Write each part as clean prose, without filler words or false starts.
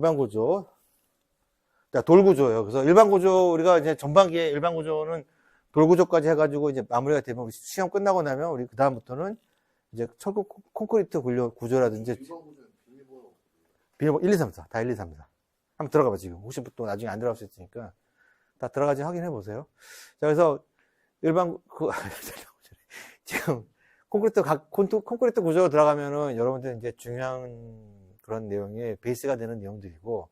일반 구조. 돌 구조예요. 그래서 일반 구조, 우리가 이제 전반기에 일반 구조는 돌 구조까지 해가지고 이제 마무리가 되면 시험 끝나고 나면 우리 그다음부터는 이제 철근 콘크리트 구조라든지 비밀번호 1, 2, 3, 4. 다 1, 2, 3, 4. 한번 들어가봐, 지금. 혹시 또 나중에 안 들어갈 수 있으니까. 다 들어가지 확인해 보세요. 자, 그래서 일반, 지금 콘크리트 구조로 들어가면은 여러분들 이제 중요한 그런 내용이 베이스가 되는 내용들이고,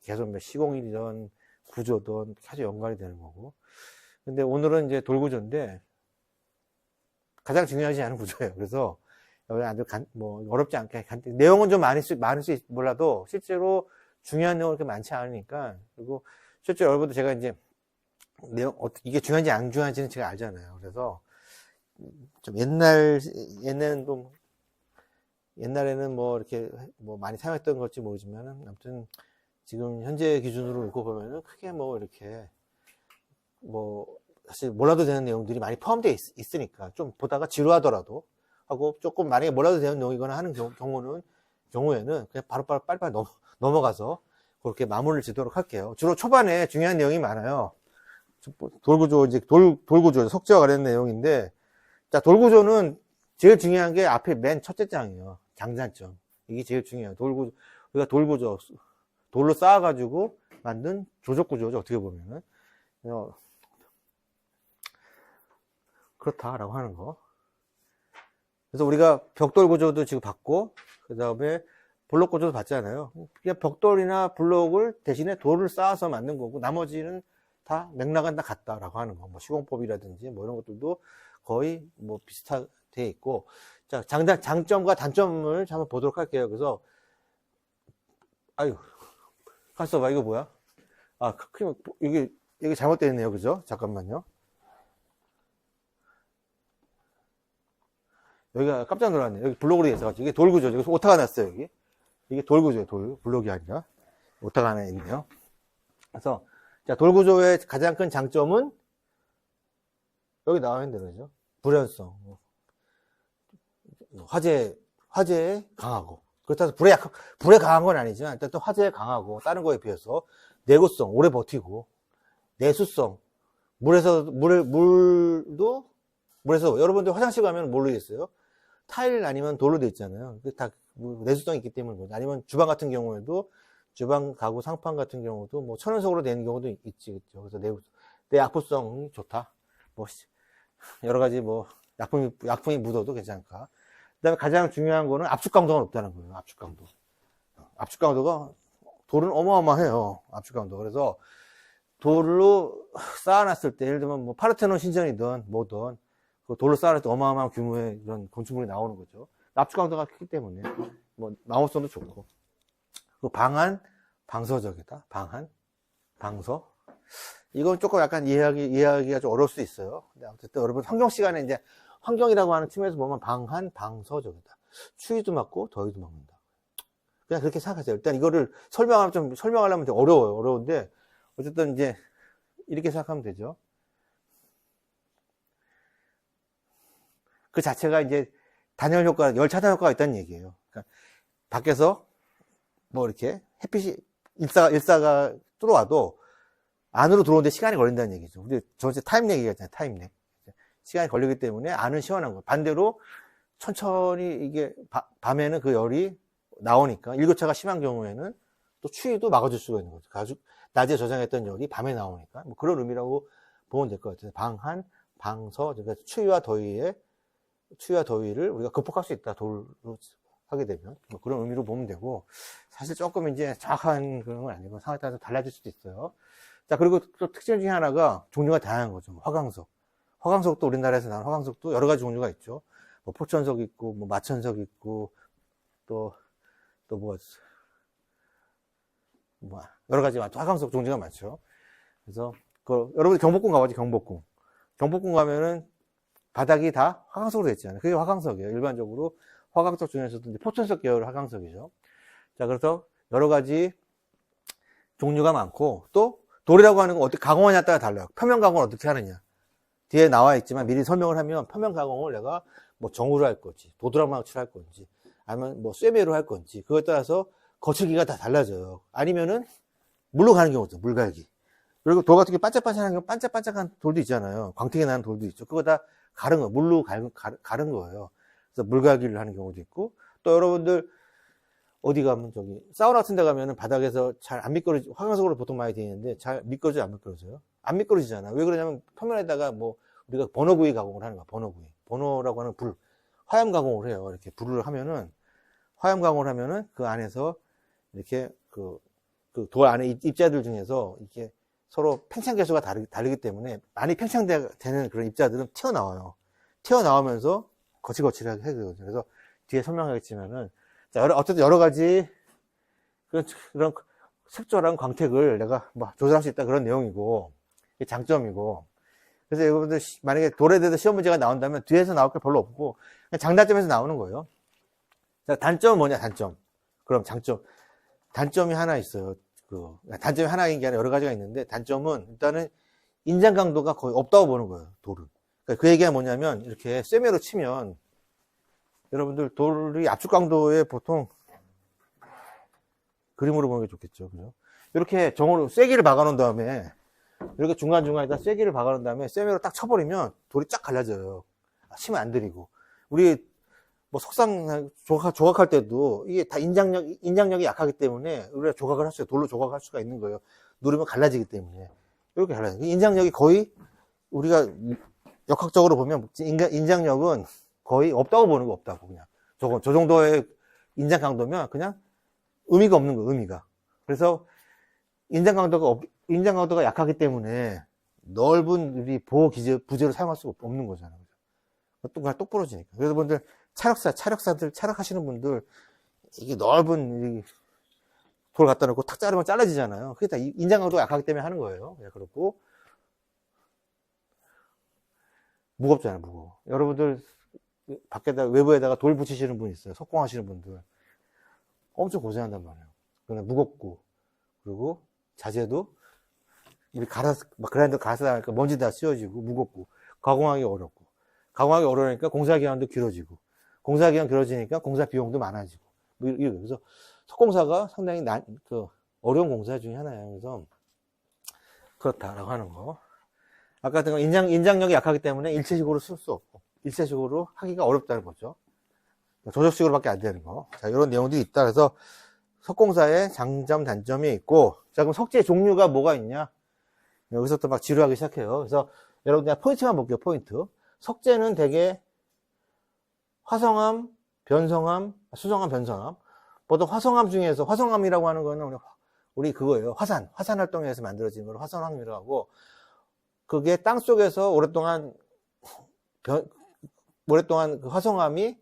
계속 뭐 시공이든 구조든 계속 연관이 되는 거고. 근데 오늘은 이제 돌 구조인데, 가장 중요하지 않은 구조예요. 그래서, 아주 뭐, 어렵지 않게, 내용은 좀 많을 수 몰라도, 실제로 중요한 내용은 그렇게 많지 않으니까, 그리고 실제로 여러분들 제가 이제, 내용, 이게 중요한지 안 중요한지는 제가 알잖아요. 그래서, 좀 옛날에는 뭐, 이렇게, 뭐, 많이 사용했던 걸지 모르지만은, 아무튼, 지금 현재 기준으로 놓고 보면은, 크게 뭐, 이렇게, 뭐, 사실 몰라도 되는 내용들이 많이 포함되어 있으니까, 좀 보다가 지루하더라도, 하고, 조금 만약에 몰라도 되는 내용이거나 하는 경우에는, 그냥 바로바로 빨리빨리 넘어가서, 그렇게 마무리를 짓도록 할게요. 주로 초반에 중요한 내용이 많아요. 돌구조, 이제 돌구조, 석재와 관련된 내용인데, 자, 돌구조는 제일 중요한 게 앞에 맨 첫째 장이에요. 장단점. 이게 제일 중요해요. 우리가 돌구조, 돌로 쌓아가지고 만든 조적구조죠. 어떻게 보면은. 그렇다라고 하는 거. 그래서 우리가 벽돌 구조도 지금 봤고, 그 다음에 블록 구조도 봤잖아요. 그냥 벽돌이나 블록을 대신에 돌을 쌓아서 만든 거고, 나머지는 다 맥락은 다 같다라고 하는 거. 뭐 시공법이라든지 뭐 이런 것들도 거의 뭐 비슷하게 돼 있고. 자, 장점과 단점을 한번 보도록 할게요. 그래서, 아유, 가서 봐. 이거 뭐야? 아, 이게 잘못되어 있네요. 그죠? 잠깐만요. 여기가 깜짝 놀랐네요. 여기 블록으로 돼 있어가지고. 이게 돌구조죠. 여기 오타가 났어요. 여기. 이게 돌구조예요. 블록이 아니라. 오타가 하나 있네요. 그래서, 자, 돌구조의 가장 큰 장점은 여기 나와 있는 대로죠. 불연성. 화재에 강하고. 그렇다고 해서 불에 강한 건 아니지만, 일단 또 화재에 강하고, 다른 거에 비해서 내구성, 오래 버티고, 내수성, 물에서, 여러분들 화장실 가면 뭘로 돼 있어요? 타일 아니면 돌로 돼 있잖아요. 다 내수성이 있기 때문에. 아니면 주방 같은 경우에도, 주방 가구 상판 같은 경우도 뭐 천연석으로 되는 경우도 있지, 그죠? 그래서 내약품성이 좋다. 뭐, 여러 가지 뭐, 약품이 묻어도 괜찮을까. 그 다음에 가장 중요한 거는 압축 강도가 높다는 거예요. 압축 강도. 압축 강도가, 돌은 어마어마해요. 압축 강도. 그래서 돌로 쌓아놨을 때, 예를 들면 뭐 파르테논 신전이든 뭐든, 그 돌로 쌓아놨을 때 어마어마한 규모의 이런 건축물이 나오는 거죠. 압축 강도가 크기 때문에, 뭐, 망호성도 좋고. 그 방서적이다. 방서. 이건 조금 약간 이해하기가 좀 어려울 수 있어요. 근데 어쨌든 여러분 환경 시간에 이제 환경이라고 하는 팀에서 보면 방서적이다. 추위도 막고 더위도 막는다. 그냥 그렇게 생각하세요. 일단 이거를 설명하려면 좀 어려워요. 어려운데 어쨌든 이제 이렇게 생각하면 되죠. 그 자체가 이제 단열 효과, 열 차단 효과가 있다는 얘기예요. 그러니까 밖에서 뭐 이렇게 햇빛이 일사가 들어와도 안으로 들어오는데 시간이 걸린다는 얘기죠. 우리 저번에 타임렉 얘기했잖아요. 타임렉. 시간이 걸리기 때문에 안은 시원한 거예요. 반대로 천천히 이게 밤에는 그 열이 나오니까 일교차가 심한 경우에는 또 추위도 막아줄 수가 있는 거죠. 아주 낮에 저장했던 열이 밤에 나오니까 뭐 그런 의미라고 보면 될 것 같아요. 방서, 그러니까 추위와 더위를 우리가 극복할 수 있다. 돌로 하게 되면 뭐 그런 의미로 보면 되고, 사실 조금 이제 정확한 그런 건 아니고 상황에 따라서 달라질 수도 있어요. 자, 그리고 또 특징 중에 하나가 종류가 다양한 거죠. 화강석도 우리나라에서 나온 화강석도 여러 가지 종류가 있죠. 뭐 포천석 있고, 뭐 마천석 있고, 또 여러 가지 화강석 종류가 많죠. 그래서 여러분 경복궁 가봐야지. 경복궁 가면은 바닥이 다 화강석으로 되어 있잖아요. 그게 화강석이에요. 일반적으로 화강석 중에서도 이제 포천석 계열 화강석이죠. 자, 그래서 여러 가지 종류가 많고, 또 돌이라고 하는 건 어떻게 가공하냐에 따라 달라요. 표면 가공을 어떻게 하느냐. 뒤에 나와 있지만 미리 설명을 하면 표면 가공을 내가 뭐 정우로 할 건지, 도드라망치로 할 건지, 아니면 뭐 쇠매로 할 건지, 그거에 따라서 거칠기가 다 달라져요. 아니면은 물로 가는 경우죠. 물갈기. 그리고 돌 같은 게 반짝반짝한 경 반짝반짝한 돌도 있잖아요. 광택이 나는 돌도 있죠. 그거 다 가른 거, 물로 가른 거예요. 그래서 물갈기를 하는 경우도 있고, 또 여러분들 어디 가면 저기 사우나 같은 데 가면은 바닥에서 잘 안 미끄러지, 화강석으로 보통 많이 되어 있는데 잘 미끄러져요, 안 미끄러져요? 안 미끄러지잖아. 왜 그러냐면 표면에다가 뭐 우리가 버너구이 가공을 하는 거야, 버너구이. 버너라고 하는 불, 화염 가공을 해요. 이렇게 불을 하면은, 화염 가공을 하면은 그 안에서 이렇게 그 돌 안에 입자들 중에서 이렇게 서로 팽창 계수가 다르기 때문에 많이 팽창되는 그런 입자들은 튀어나와요. 튀어나오면서 거칠거칠하게 해야 되거든요. 그래서 뒤에 설명하겠지만은, 자, 어쨌든 여러 가지 그런 색조랑 광택을 내가 뭐 조절할 수 있다 그런 내용이고, 이게 장점이고. 그래서 여러분들 만약에 돌에 대해서 시험 문제가 나온다면 뒤에서 나올 게 별로 없고, 그냥 장단점에서 나오는 거예요. 자, 단점은 뭐냐, 단점. 그럼 장점. 단점이 하나 있어요. 단점이 하나인 게 아니라 여러 가지가 있는데, 단점은 일단은 인장 강도가 거의 없다고 보는 거예요, 돌은. 그러니까 그 얘기가 뭐냐면, 이렇게 쇠매로 치면, 여러분들 돌이 압축 강도에 보통, 그림으로 보는 게 좋겠죠, 그죠? 이렇게 정으로 쐐기를 박아놓은 다음에, 이렇게 중간중간에다 쐐기를 박아놓은 다음에, 쇠매로 딱 쳐버리면 돌이 쫙 갈라져요. 치면 안 들이고. 우리, 뭐 석상 조각할 때도 이게 다 인장력이 약하기 때문에 우리가 조각을 할 수가, 돌로 조각할 수가 있는 거예요. 누르면 갈라지기 때문에. 이렇게 갈라져요. 인장력이 거의 우리가 역학적으로 보면 인장력은 거의 없다고 보는 거, 없다고. 그냥 저 정도의 인장 강도면 그냥 의미가 없는 거예요, 의미가. 그래서 인장 강도가 약하기 때문에 넓은 우리 보호 부재를 사용할 수가 없는 거잖아요. 그냥 똑 부러지니까. 그래서 분들 차력하시는 분들, 이게 넓은 돌 갖다 놓고 탁 자르면 잘라지잖아요. 그게 다 인장 강도가 약하기 때문에 하는 거예요. 그렇고, 무겁잖아요, 무거워. 여러분들, 외부에다가 돌 붙이시는 분 있어요. 석공하시는 분들. 엄청 고생한단 말이에요. 그냥 무겁고, 그리고 자재도, 그라인더 갈아서 먼지 다 씌워지고, 무겁고, 가공하기 어렵고. 가공하기 어려우니까 공사기간도 길어지고, 공사기간 길어지니까 공사 비용도 많아지고. 그래서 석공사가 상당히 어려운 공사 중에 하나예요. 그래서 그렇다라고 하는 거. 아까 같은 건 인장력이 약하기 때문에 일체식으로 쓸 수 없고, 일체식으로 하기가 어렵다는 거죠. 조적식으로밖에 안 되는 거. 자, 이런 내용들이 있다. 그래서 석공사의 장점, 단점이 있고, 자, 그럼 석재 종류가 뭐가 있냐? 여기서부터 막 지루하기 시작해요. 그래서 여러분 그냥 포인트만 볼게요, 포인트. 석재는 대개 화성암, 변성암, 수성암, 변성암. 보통 화성암 중에서, 화성암이라고 하는 거는 우리 그거예요. 화산 활동에서 만들어진 걸 화성암이라고 하고, 그게 땅 속에서 오랫동안 그 화성암이,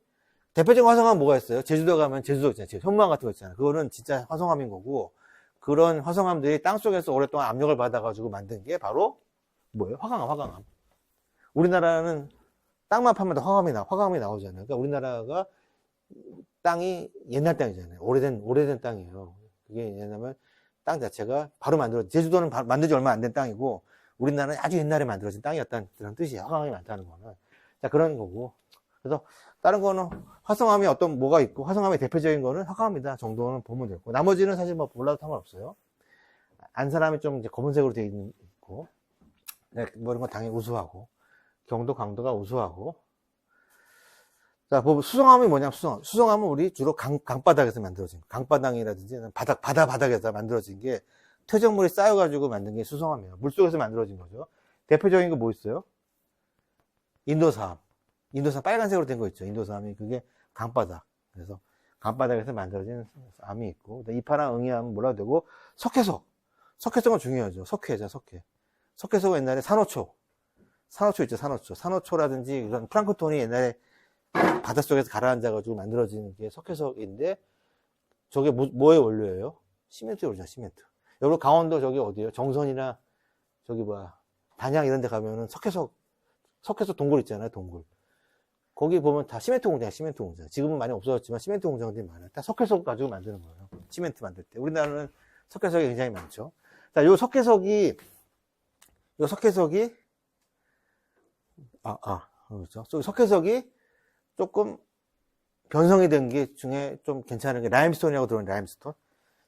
대표적인 화성암 뭐가 있어요? 제주도 가면 제주도 있잖아요. 현무암 같은 거 있잖아요. 그거는 진짜 화성암인 거고, 그런 화성암들이 땅 속에서 오랫동안 압력을 받아가지고 만든 게 바로 뭐예요? 화강암. 우리나라는 땅만 파면 다 화강암이 나오잖아요. 그러니까 우리나라가 땅이 옛날 땅이잖아요. 오래된 땅이에요. 그게 왜냐면 땅 자체가 바로 제주도는 만들지 얼마 안 된 땅이고, 우리나라는 아주 옛날에 만들어진 땅이었다는 그런 뜻이에요. 화강암이 많다는 거는. 자, 그런 거고. 그래서 다른 거는 화성암이 뭐가 있고, 화성암의 대표적인 거는 화강암이다 정도는 보면 되고, 나머지는 사실 뭐 몰라도 상관없어요. 안산암이 좀 이제 검은색으로 되어 있고, 네, 뭐 이런 건 당연히 우수하고, 경도 강도가 우수하고. 자, 수성암이 뭐냐면 수성암은 우리 주로 강바닥에서 만들어진 거. 강바닥이라든지 바다에서 만들어진 게 퇴적물이 쌓여가지고 만든 게 수성암이에요. 물속에서 만들어진 거죠. 대표적인 거 뭐 있어요? 인도사암 빨간색으로 된 거 있죠. 인도사암이 그게 강바닥. 그래서 강바닥에서 만들어진 암이 있고, 이파랑 응이암은 뭐라도 되고, 석회성은 중요하죠. 석회성은 옛날에 산호초 있죠. 산호초라든지 이런 플랑크톤이 옛날에 바닷속에서 가라앉아가지고 만들어지는 게 석회석인데, 저게 뭐의 원료예요? 시멘트 원료죠, 시멘트. 여러분 강원도 저기 어디예요? 정선이나 단양 이런 데 가면은 석회석 동굴 있잖아요, 동굴. 거기 보면 다 시멘트 공장. 지금은 많이 없어졌지만 시멘트 공장들이 많아요. 다 석회석 가지고 만드는 거예요. 시멘트 만들 때. 우리나라는 석회석이 굉장히 많죠. 자, 요 석회석이 그렇죠. 석회석이 조금 변성이 된 게 중에 좀 괜찮은 게 라임스톤이라고 들어오는 라임스톤.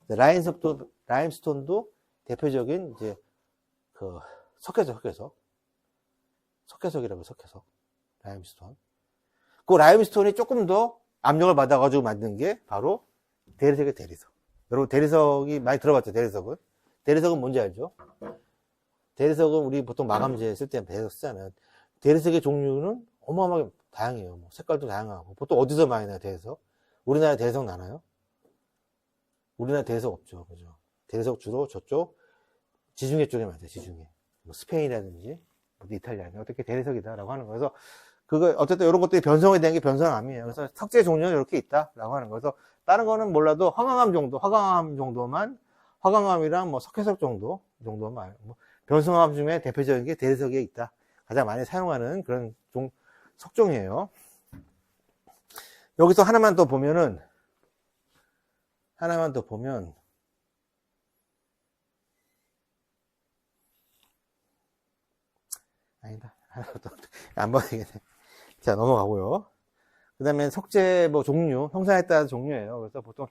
라임스톤도 대표적인 이제 그 석회석이라고 석회석. 라임스톤. 그 라임스톤이 조금 더 압력을 받아가지고 만든 게 바로 대리석의 대리석. 여러분 대리석이 많이 들어봤죠? 대리석은 뭔지 알죠? 대리석은 우리 보통 마감재 쓸 때 대리석 쓰잖아요. 대리석의 종류는 어마어마하게 다양해요. 뭐 색깔도 다양하고. 보통 어디서 많이 나요, 대리석? 우리나라에 대리석 나나요? 우리나라에 대리석 없죠. 그죠? 대리석 주로 저쪽 지중해 쪽에 많죠, 지중해. 뭐 스페인이라든지, 뭐 이탈리아, 어떻게 대리석이다라고 하는 거예요. 그래서 그거, 어쨌든 이런 것들이 변성에 대한 게 변성암이에요. 그래서 석재 종류는 이렇게 있다라고 하는 거예요. 그래서 다른 거는 몰라도 화강암 정도만, 화강암이랑 뭐 석회석 정도만, 뭐 변성암 중에 대표적인 게 대리석에 있다. 가장 많이 사용하는 그런 석종이에요. 여기서 하나만 더 보면, 아니다. 안 봐도 되겠네. 자, 넘어가고요. 그 다음에 석재 뭐 종류, 형상에 따른 종류예요. 그래서 보통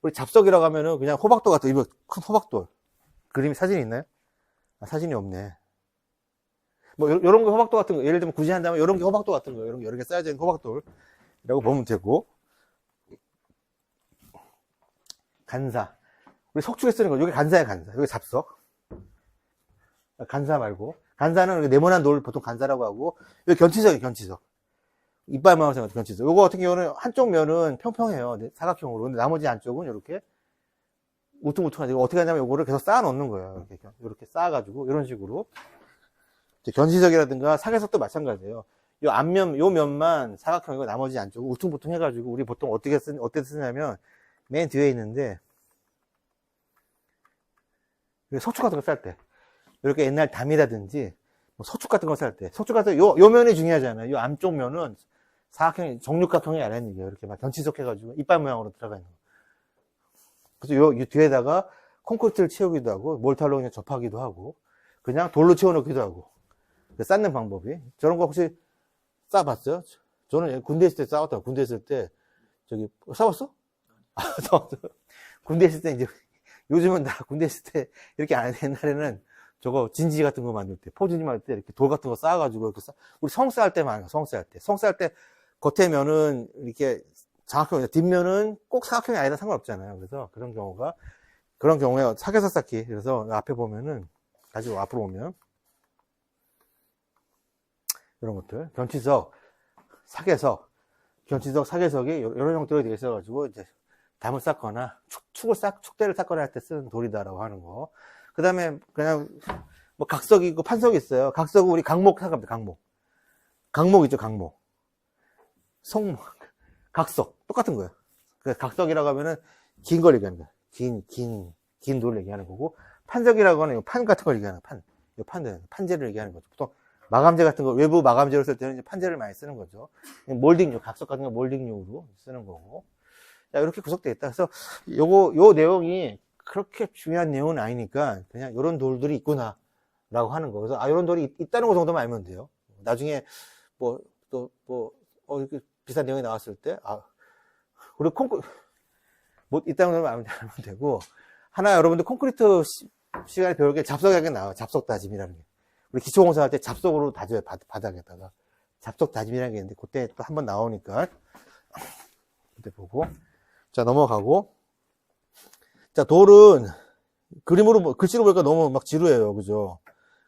우리 잡석이라고 하면은 그냥 호박돌 같은, 이거 큰 호박돌. 그림이 사진이 있나요? 아, 사진이 없네. 뭐, 요런 거 호박돌 같은 거, 예를 들면 굳이 한다면 요런 게 호박돌 같은 거, 이런 게 여러 개 쌓여져 있는 호박돌이라고 보면 되고. 간사. 우리 석축에 쓰는 거, 여기 간사야, 간사. 여기 잡석. 간사 말고. 간사는 네모난 돌 보통 간사라고 하고, 여기 견치석이에요, 견치석. 이빨만 생각해서 견치석. 요거 같은 경우는 한쪽 면은 평평해요. 사각형으로. 근데 나머지 안쪽은 이렇게 우퉁우퉁하죠. 어떻게 하냐면 요거를 계속 쌓아 놓는 거예요. 이렇게 쌓아가지고, 이런 식으로. 견치석이라든가 사계석도 마찬가지예요. 요 앞면, 요 면만 사각형이고 나머지 안쪽은 우퉁부퉁 해가지고, 우리 보통 어떻게 쓰냐면, 맨 뒤에 있는데, 석축 같은 거 쌀 때. 이렇게 옛날 담이라든지, 뭐 석축 같은 거 쌀 때. 석축 같은 거, 요 면이 중요하잖아요. 요 앞쪽 면은 사각형이, 정육각형이 아니라는 얘기예요. 이렇게 막 견치석 해가지고, 이빨 모양으로 들어가 있는 거. 그래서 요 뒤에다가 콘크리트를 채우기도 하고, 몰탈로 그냥 접하기도 하고, 그냥 돌로 채워놓기도 하고, 쌓는 방법이. 저런 거 혹시 쌓아봤어요? 저는 군대 있을 때 쌓았다고. 군대 있을 때, 쌓았어? 군대 있을 때 이제, 요즘은 다 군대 있을 때 이렇게 안 해. 옛날에는 저거 진지 같은 거 만들 때, 포진지 만들 때 이렇게 돌 같은 거 쌓아가지고 이렇게 우리 성 쌓을 때 많아요. 성 쌓을 때. 성 쌓을 때 겉에 면은 이렇게 장학형이에요. 뒷면은 꼭 사각형이 아니라 상관없잖아요. 그래서 그런 경우에 사계석 쌓기. 그래서 앞에 보면은, 가지고 앞으로 오면, 이런 것들. 견치석, 사계석, 사계석이 이런 형태로 되어 있어가지고, 이제, 담을 쌓거나, 축대를 쌓거나 할 때 쓰는 돌이다라고 하는 거. 그 다음에, 그냥, 뭐, 각석이 있고 판석이 있어요. 각석은 우리 강목 생각합니다, 강목. 강목 있죠, 강목. 각석. 똑같은 거예요. 그 각석이라고 하면은, 긴 걸 얘기하는 거예요. 긴 돌을 얘기하는 거고, 판석이라고 하는 판 같은 걸 얘기하는 거예요. 판재를 얘기하는 거죠. 보통, 마감재 같은 거, 외부 마감재로 쓸 때는 이제 판재를 많이 쓰는 거죠. 몰딩용, 각석 같은 거 몰딩용으로 쓰는 거고. 자, 이렇게 구성되어 있다. 그래서 요 내용이 그렇게 중요한 내용은 아니니까 그냥 이런 돌들이 있구나 라고 하는 거. 그래서 이런 돌이 있다는 거 정도만 알면 돼요. 나중에 이렇게 비슷한 내용이 나왔을 때, 우리 뭐 있다는 걸 알면 되고, 하나 여러분들 콘크리트 시간에 배울 게 잡석하게 나와요. 잡석 다짐이라는 게. 우리 기초공사 할 때 잡석으로 다져요. 바닥에다가. 잡석 다짐이라는 게 있는데, 그때 또 한번 나오니까. 그때 보고. 자, 넘어가고. 자, 돌은 글씨로 보니까 너무 막 지루해요. 그죠?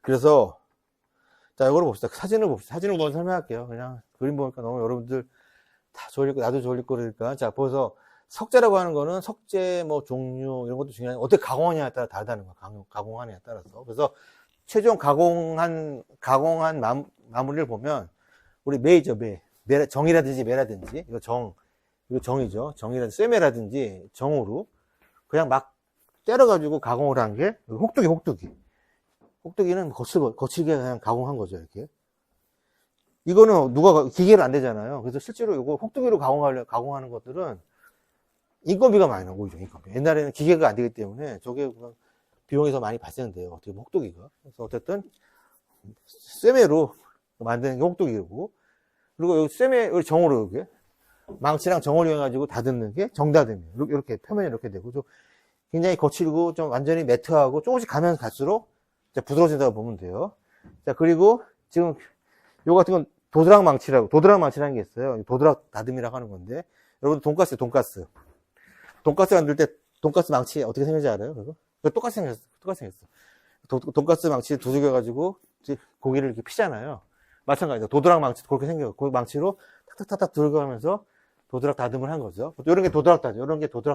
그래서, 자, 이거를 봅시다. 사진을 먼저 설명할게요. 그냥 그림 보니까 너무 여러분들 다 졸리고, 나도 졸릴 거니까. 자, 보셔서 석재라고 하는 거는 석재 뭐 종류, 이런 것도 중요한, 어떻게 가공하냐에 따라 다르다는 거야. 가공하냐에 따라서. 그래서 최종 가공한 마무리를 보면, 우리 매죠, 정이라든지 매라든지, 이거 정이죠. 정이라든지 쇠매라든지 정으로 그냥 막 때려가지고 가공을 한 게 혹두기는 거칠게 그냥 가공한 거죠. 이렇게. 이거는 기계로 안 되잖아요. 그래서 실제로 이거 혹두기로 가공하는 것들은 인건비가 많이 나고, 오히려 인건비. 옛날에는 기계가 안 되기 때문에 저게 비용이 더 많이 발생돼요. 어떻게 보면 혹두기가. 그래서 어쨌든 쇠매로 만드는 게 혹두기고, 그리고 여기 여기 정으로 여기 망치랑 정을 이용해가지고 다듬는 게 정다듬이에요. 이렇게 표면이 이렇게 되고, 굉장히 거칠고 좀 완전히 매트하고 조금씩 가면 갈수록 이제 부드러워진다고 보면 돼요. 자, 그리고 지금 요 같은 건 도드락 망치라는 게 있어요. 도드락 다듬이라고 하는 건데, 여러분 돈가스 만들 때 돈가스 망치 어떻게 생겼는지 알아요? 그거 똑같이 생겼어. 돈가스 망치 두들겨가지고 고기를 이렇게 피잖아요. 마찬가지로 도드락 망치 그렇게 생겨요. 그 망치로 탁탁탁탁 두들겨가면서 도드락 다듬을 한 거죠. 이런 게 도드락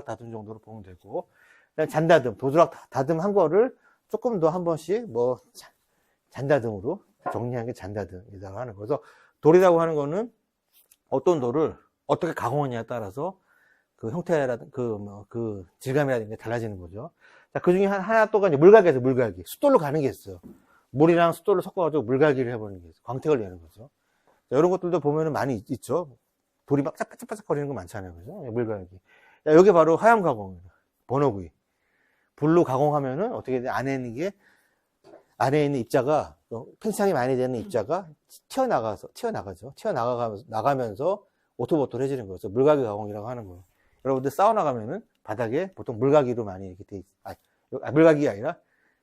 다듬 정도로 보면 되고, 그다음에 잔다듬, 도드락 다듬 한 거를 조금 더 한 번씩 뭐 잔다듬으로 정리한 게 잔다듬이라고 하는 거죠. 돌이라고 하는 거는 어떤 돌을 어떻게 가공하냐에 따라서 그 형태라든 그 질감이라든가 달라지는 거죠. 자, 그 중에 하나 또가 이제 물갈기에서 물갈기. 숫돌로 가는 게 있어요. 물이랑 숫돌로 섞어가지고 물갈기를 해보는 게 있어요. 광택을 내는 거죠. 자, 이런 것들도 보면은 많이 있죠. 돌이 막 바짝바짝 거리는 거 많잖아요. 그죠? 물갈기. 자, 여기 바로 하얀 가공입니다. 번호구이. 불로 가공하면은 어떻게 돼? 안에 있는 입자가, 팽창이 많이 되는 입자가 튀어나가면서 오토보토해지는 거죠. 물갈기 가공이라고 하는 거예요. 여러분들 사우나 가면은 바닥에 보통 물갈기로 많이 이렇게 돼 물갈기가 아니라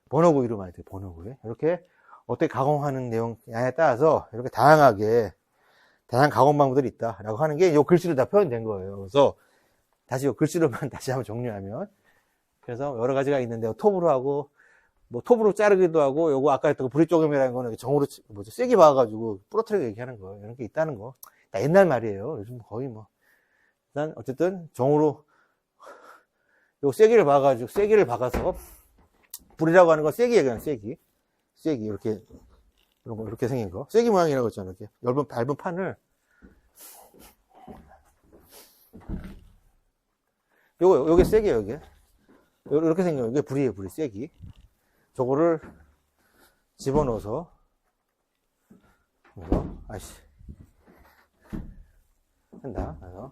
번호구이로 많이 돼요. 번호구이. 이렇게 어떻게 가공하는 내용에 따라서 이렇게 다양한 가공 방법들이 있다라고 하는 게 이 글씨로 다 표현된 거예요. 그래서 다시 이 글씨로만 다시 한번 정리하면, 그래서 여러 가지가 있는데 톱으로 하고 뭐 톱으로 자르기도 하고, 요거 아까 했던 부리 쪼금이라는 거는 정으로 세게 박아가지고 부러뜨리게 얘기하는 거, 이런 게 있다는 거. 다 옛날 말이에요. 요즘 거의 뭐. 일단 어쨌든 정으로 요 세기를 박아서, 불이라고 하는 건 세기예요. 그냥 세기 이렇게, 이런 거 이렇게 생긴 거 세기 모양이라고 했잖아요. 이렇게 얇은 판을 요게 세기예요. 이게 이렇게 생긴 거, 이게 불이에요. 불이 세기. 저거를 집어넣어서, 한다. 그래서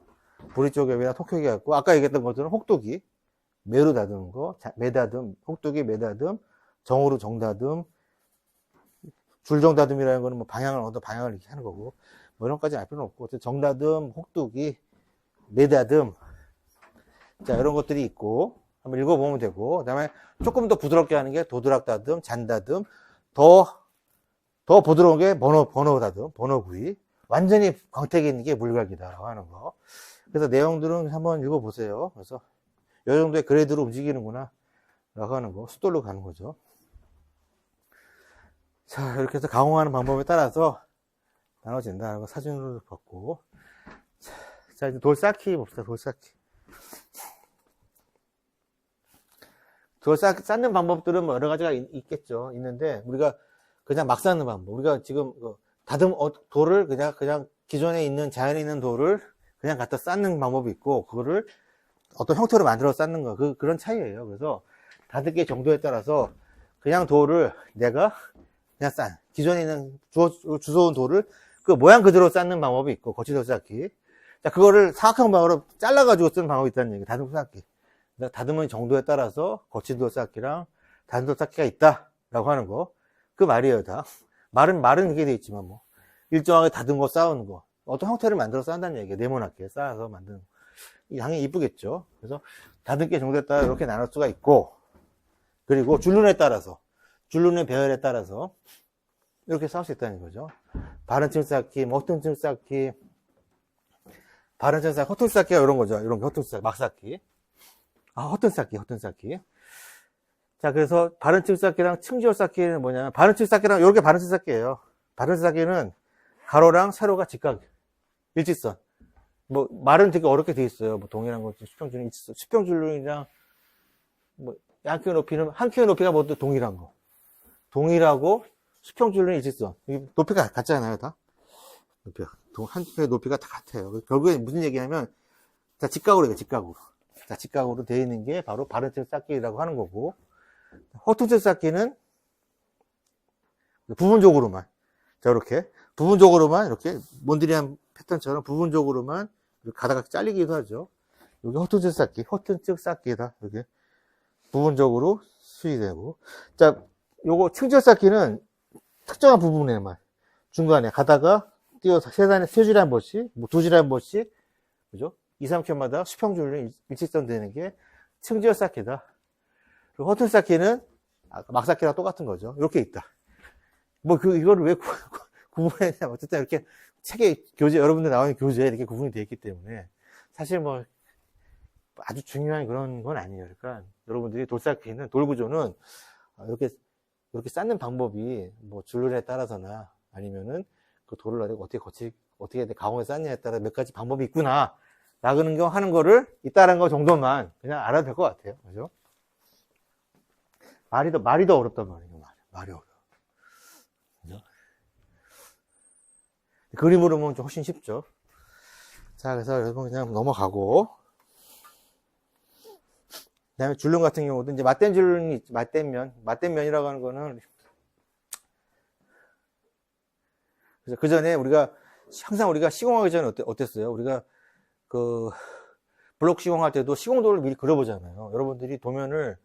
보리조개나 통깨기 갖고, 아까 얘기했던 것들은 혹독이, 매로 다듬은 거, 혹독이 매다듬, 정으로 정다듬, 줄정다듬이라는 거는 뭐 어떤 방향을 이렇게 하는 거고, 뭐 이런 까지 알 필요는 없고, 정다듬, 혹독이, 매다듬, 자, 이런 것들이 있고, 한번 읽어보면 되고, 그 다음에 조금 더 부드럽게 하는 게 도드락 다듬, 잔다듬, 더 부드러운 게 번호다듬, 번호구이, 완전히 광택이 있는 게 물갈기다라고 하는 거. 그래서 내용들은 한번 읽어보세요. 그래서 이 정도의 그레이드로 움직이는구나 라고 하는 거, 숫돌로 가는 거죠. 자, 이렇게 해서 가공하는 방법에 따라서 나눠진다는 거 사진으로 봤고, 자, 이제 돌 쌓기 봅시다. 돌 쌓는 방법들은 뭐 여러 가지가 있겠죠. 있는데, 우리가 그냥 막 쌓는 방법. 우리가 지금 돌을 그냥 기존에 있는 자연에 있는 돌을 그냥 갖다 쌓는 방법이 있고, 그거를 어떤 형태로 만들어 쌓는 거, 그런 차이예요. 그래서 다듬기 정도에 따라서 그냥 돌을 내가 그냥 기존에 있는 주워온 돌을 그 모양 그대로 쌓는 방법이 있고, 거치돌 쌓기. 자, 그거를 사각형 방으로 잘라가지고 쓰는 방법이 있다는 얘기. 다듬기 쌓기. 다듬은 정도에 따라서 거치돌 쌓기랑 다듬돌 쌓기가 있다라고 하는 거. 그 말이에요, 다. 말은 그게 돼 있지만 뭐 일정하게 다듬은 거 쌓는 거, 어떤 형태를 만들어 쌓는다는 얘기예요. 네모나게 쌓아서 만드는 거. 당연히 이쁘겠죠. 그래서 다듬기 정도에 따라 이렇게 나눌 수가 있고, 그리고 줄눈의 배열에 따라서 이렇게 쌓을 수 있다는 거죠. 바른층 쌓기, 허튼층 쌓기, 허튼 쌓기가 이런 거죠. 이런 게 허튼 쌓기, 막 쌓기. 허튼 쌓기. 자, 그래서 바른층 쌓기랑 층지호 쌓기는 뭐냐면, 바른층 쌓기랑 이렇게 바른층 쌓기예요. 바른층 쌓기는 가로랑 세로가 직각, 일직선. 뭐 말은 되게 어렵게 돼 있어요. 뭐 동일한 거, 수평줄눈 일직선, 수평줄눈이랑 뭐 한 큐의 높이가 모두 동일한 거. 동일하고 수평줄눈 일직선. 높이가 같잖아요, 다. 한 큐의 높이가 다 같아요. 결국에 무슨 얘기냐면, 자, 직각으로 돼 있는 게 바로 바른층 쌓기라고 하는 거고, 허튼층 쌓기는 부분적으로만, 자, 이렇게 몬드리안 패턴처럼 부분적으로만 가다가 잘리기도 하죠. 여기 허튼층 쌓기다. 이렇게 부분적으로 수위되고, 자, 요거 층지호 쌓기는 특정한 부분에만 중간에 가다가 띄어서 세 줄에 한 번씩, 뭐 두 줄에 한 번씩, 그죠? 2, 3큐마다 수평줄눈 일직선 되는 게 층지호 쌓기다. 그리고 허튼 쌓기는 막 쌓기랑 똑같은 거죠. 이렇게 있다. 뭐 이거를 왜 구분했냐. 어쨌든 이렇게 책에 교재, 여러분들 나오는 교재에 이렇게 구분이 되어 있기 때문에 사실 뭐 아주 중요한 그런 건 아니에요. 그러니까 여러분들이 돌쌓기는, 돌구조는 이렇게 쌓는 방법이 뭐 줄눈에 따라서나 아니면은 그 돌을 어떻게 가공에 쌓느냐에 따라 몇 가지 방법이 있구나. 라는 거 하는 거를 있다는 거 정도만 그냥 알아도 될 것 같아요. 그죠? 말이 더 어렵단 말이에요. 말이 어려워. 그죠? 그림으로 보면 좀 훨씬 쉽죠. 자, 그래서 여러분 그냥 넘어가고. 그 다음에 줄눈 같은 경우도 이제 맞댄 줄눈이, 맞댄 면이라고 하는 거는, 그래서 그 전에 항상 우리가 시공하기 전에 어땠어요? 우리가 블록 시공할 때도 시공도를 미리 그려보잖아요. 여러분들이 도면을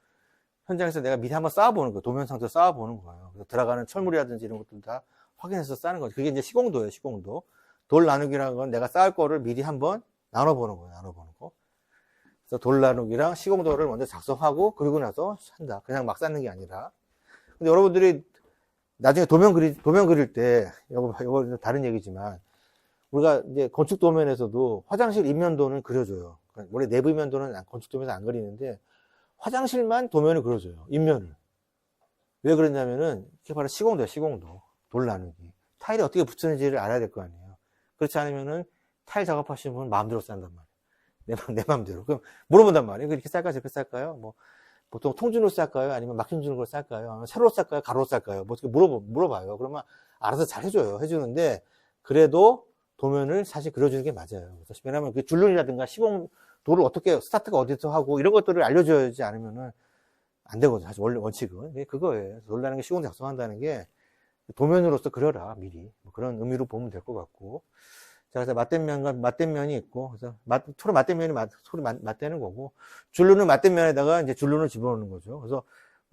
현장에서 내가 미리 한번 쌓아보는 거예요. 도면 상태로 쌓아보는 거예요. 그래서 들어가는 철물이라든지 이런 것들 다 확인해서 쌓는 거죠. 그게 이제 시공도예요, 시공도. 돌 나누기라는 건 내가 쌓을 거를 미리 한번 나눠보는 거예요, 나눠보는 거. 그래서 돌 나누기랑 시공도를 먼저 작성하고, 그리고 나서 한다. 그냥 막 쌓는 게 아니라. 근데 여러분들이 나중에 도면 그릴 때, 이거 다른 얘기지만, 우리가 이제 건축 도면에서도 화장실 인면도는 그려줘요. 원래 내부 인면도는 건축 도면에서 안 그리는데, 화장실만 도면을 그려줘요. 인면을. 왜 그러냐면은, 이게 바로 시공도예요, 시공도. 돌 나누기. 타일이 어떻게 붙였는지를 알아야 될 거 아니에요. 그렇지 않으면은, 타일 작업하시는 분은 마음대로 쌓는단 말이에요. 내 마음대로. 그럼 물어본단 말이에요. 이렇게 쌀까요? 저렇게 쌀까요? 뭐, 보통 통준으로 쌀까요? 아니면 막힌 줄로 쌀까요? 아니면 세로로 쌀까요? 가로로 쌀까요? 뭐 어떻게 물어봐요. 그러면 알아서 잘 해줘요. 해주는데, 그래도 도면을 사실 그려주는 게 맞아요. 왜냐면 그 줄눈이라든가 시공도를 어떻게, 스타트가 어디서 하고, 이런 것들을 알려줘야지 않으면은 안 되거든요. 사실 원래 원칙은. 그거예요. 돌라는 게 시공 작성한다는 게 도면으로서 그려라, 미리. 뭐 그런 의미로 보면 될 것 같고. 자, 그래서 맞댄 면과 맞댄 면이 있고, 그래서 서로 맞댄 면이 서로 맞대는 거고, 줄눈은 맞댄 면에다가 이제 줄눈을 집어넣는 거죠. 그래서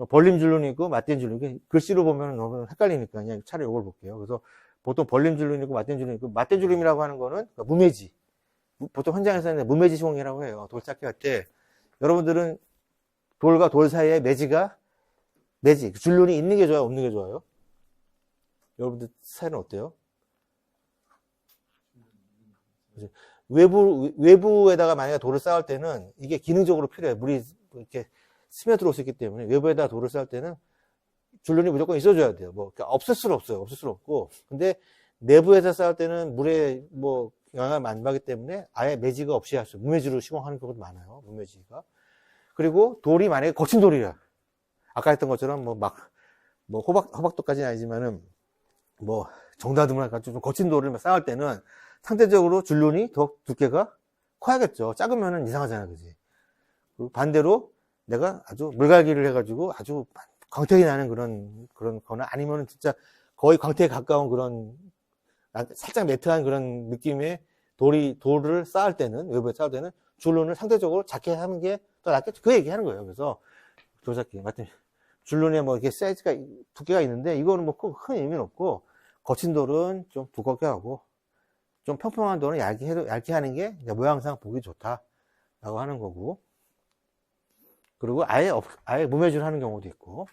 벌림 줄눈이 있고 맞댄 줄눈이, 글씨로 보면 너무 헷갈리니까 그냥 차라리 이걸 볼게요. 그래서 보통 벌림 줄눈이 있고 맞댄 줄눈이 있고, 맞댄 줄눈이라고 하는 거는 무매지. 보통 현장에서는 무매지 시공이라고 해요. 돌 쌓기 할 때. 여러분들은 돌과 돌 사이에 매지, 줄눈이 있는 게 좋아요? 없는 게 좋아요? 여러분들 사이는 어때요? 외부에다가 만약에 돌을 쌓을 때는 이게 기능적으로 필요해요. 물이 이렇게 스며들어올 수 있기 때문에 외부에다가 돌을 쌓을 때는 줄눈이 무조건 있어줘야 돼요. 뭐 없을 수는 없어요. 없을 수는 없고. 근데 내부에서 쌓을 때는 물에 뭐 영향을 안 받기 때문에 아예 매지가 없이 할 수, 무매지로 시공하는 경우도 많아요. 무매지가. 그리고 돌이 만약에 거친 돌이야. 아까 했던 것처럼 뭐 호박돌까지는 아니지만은 뭐 정다듬을 가지고 좀 거친 돌을 쌓을 때는 상대적으로 줄눈이 더 두께가 커야겠죠. 작으면은 이상하잖아, 그지? 그리고 반대로 내가 아주 물갈기를 해가지고 아주 광택이 나는 그런 거나 아니면은 진짜 거의 광택에 가까운 그런 살짝 매트한 그런 느낌의 돌을 쌓을 때는, 외부에 쌓을 때는 줄눈을 상대적으로 작게 하는 게 더 낫겠죠. 그 얘기 하는 거예요. 그래서 돌쌓기. 맞죠? 줄눈에 뭐 이렇게 사이즈가, 두께가 있는데 이거는 뭐 큰 의미는 없고, 거친 돌은 좀 두껍게 하고, 좀 평평한 돌은 얇게 하는 게 모양상 보기 좋다라고 하는 거고, 그리고 아예 무매질 하는 경우도 있고,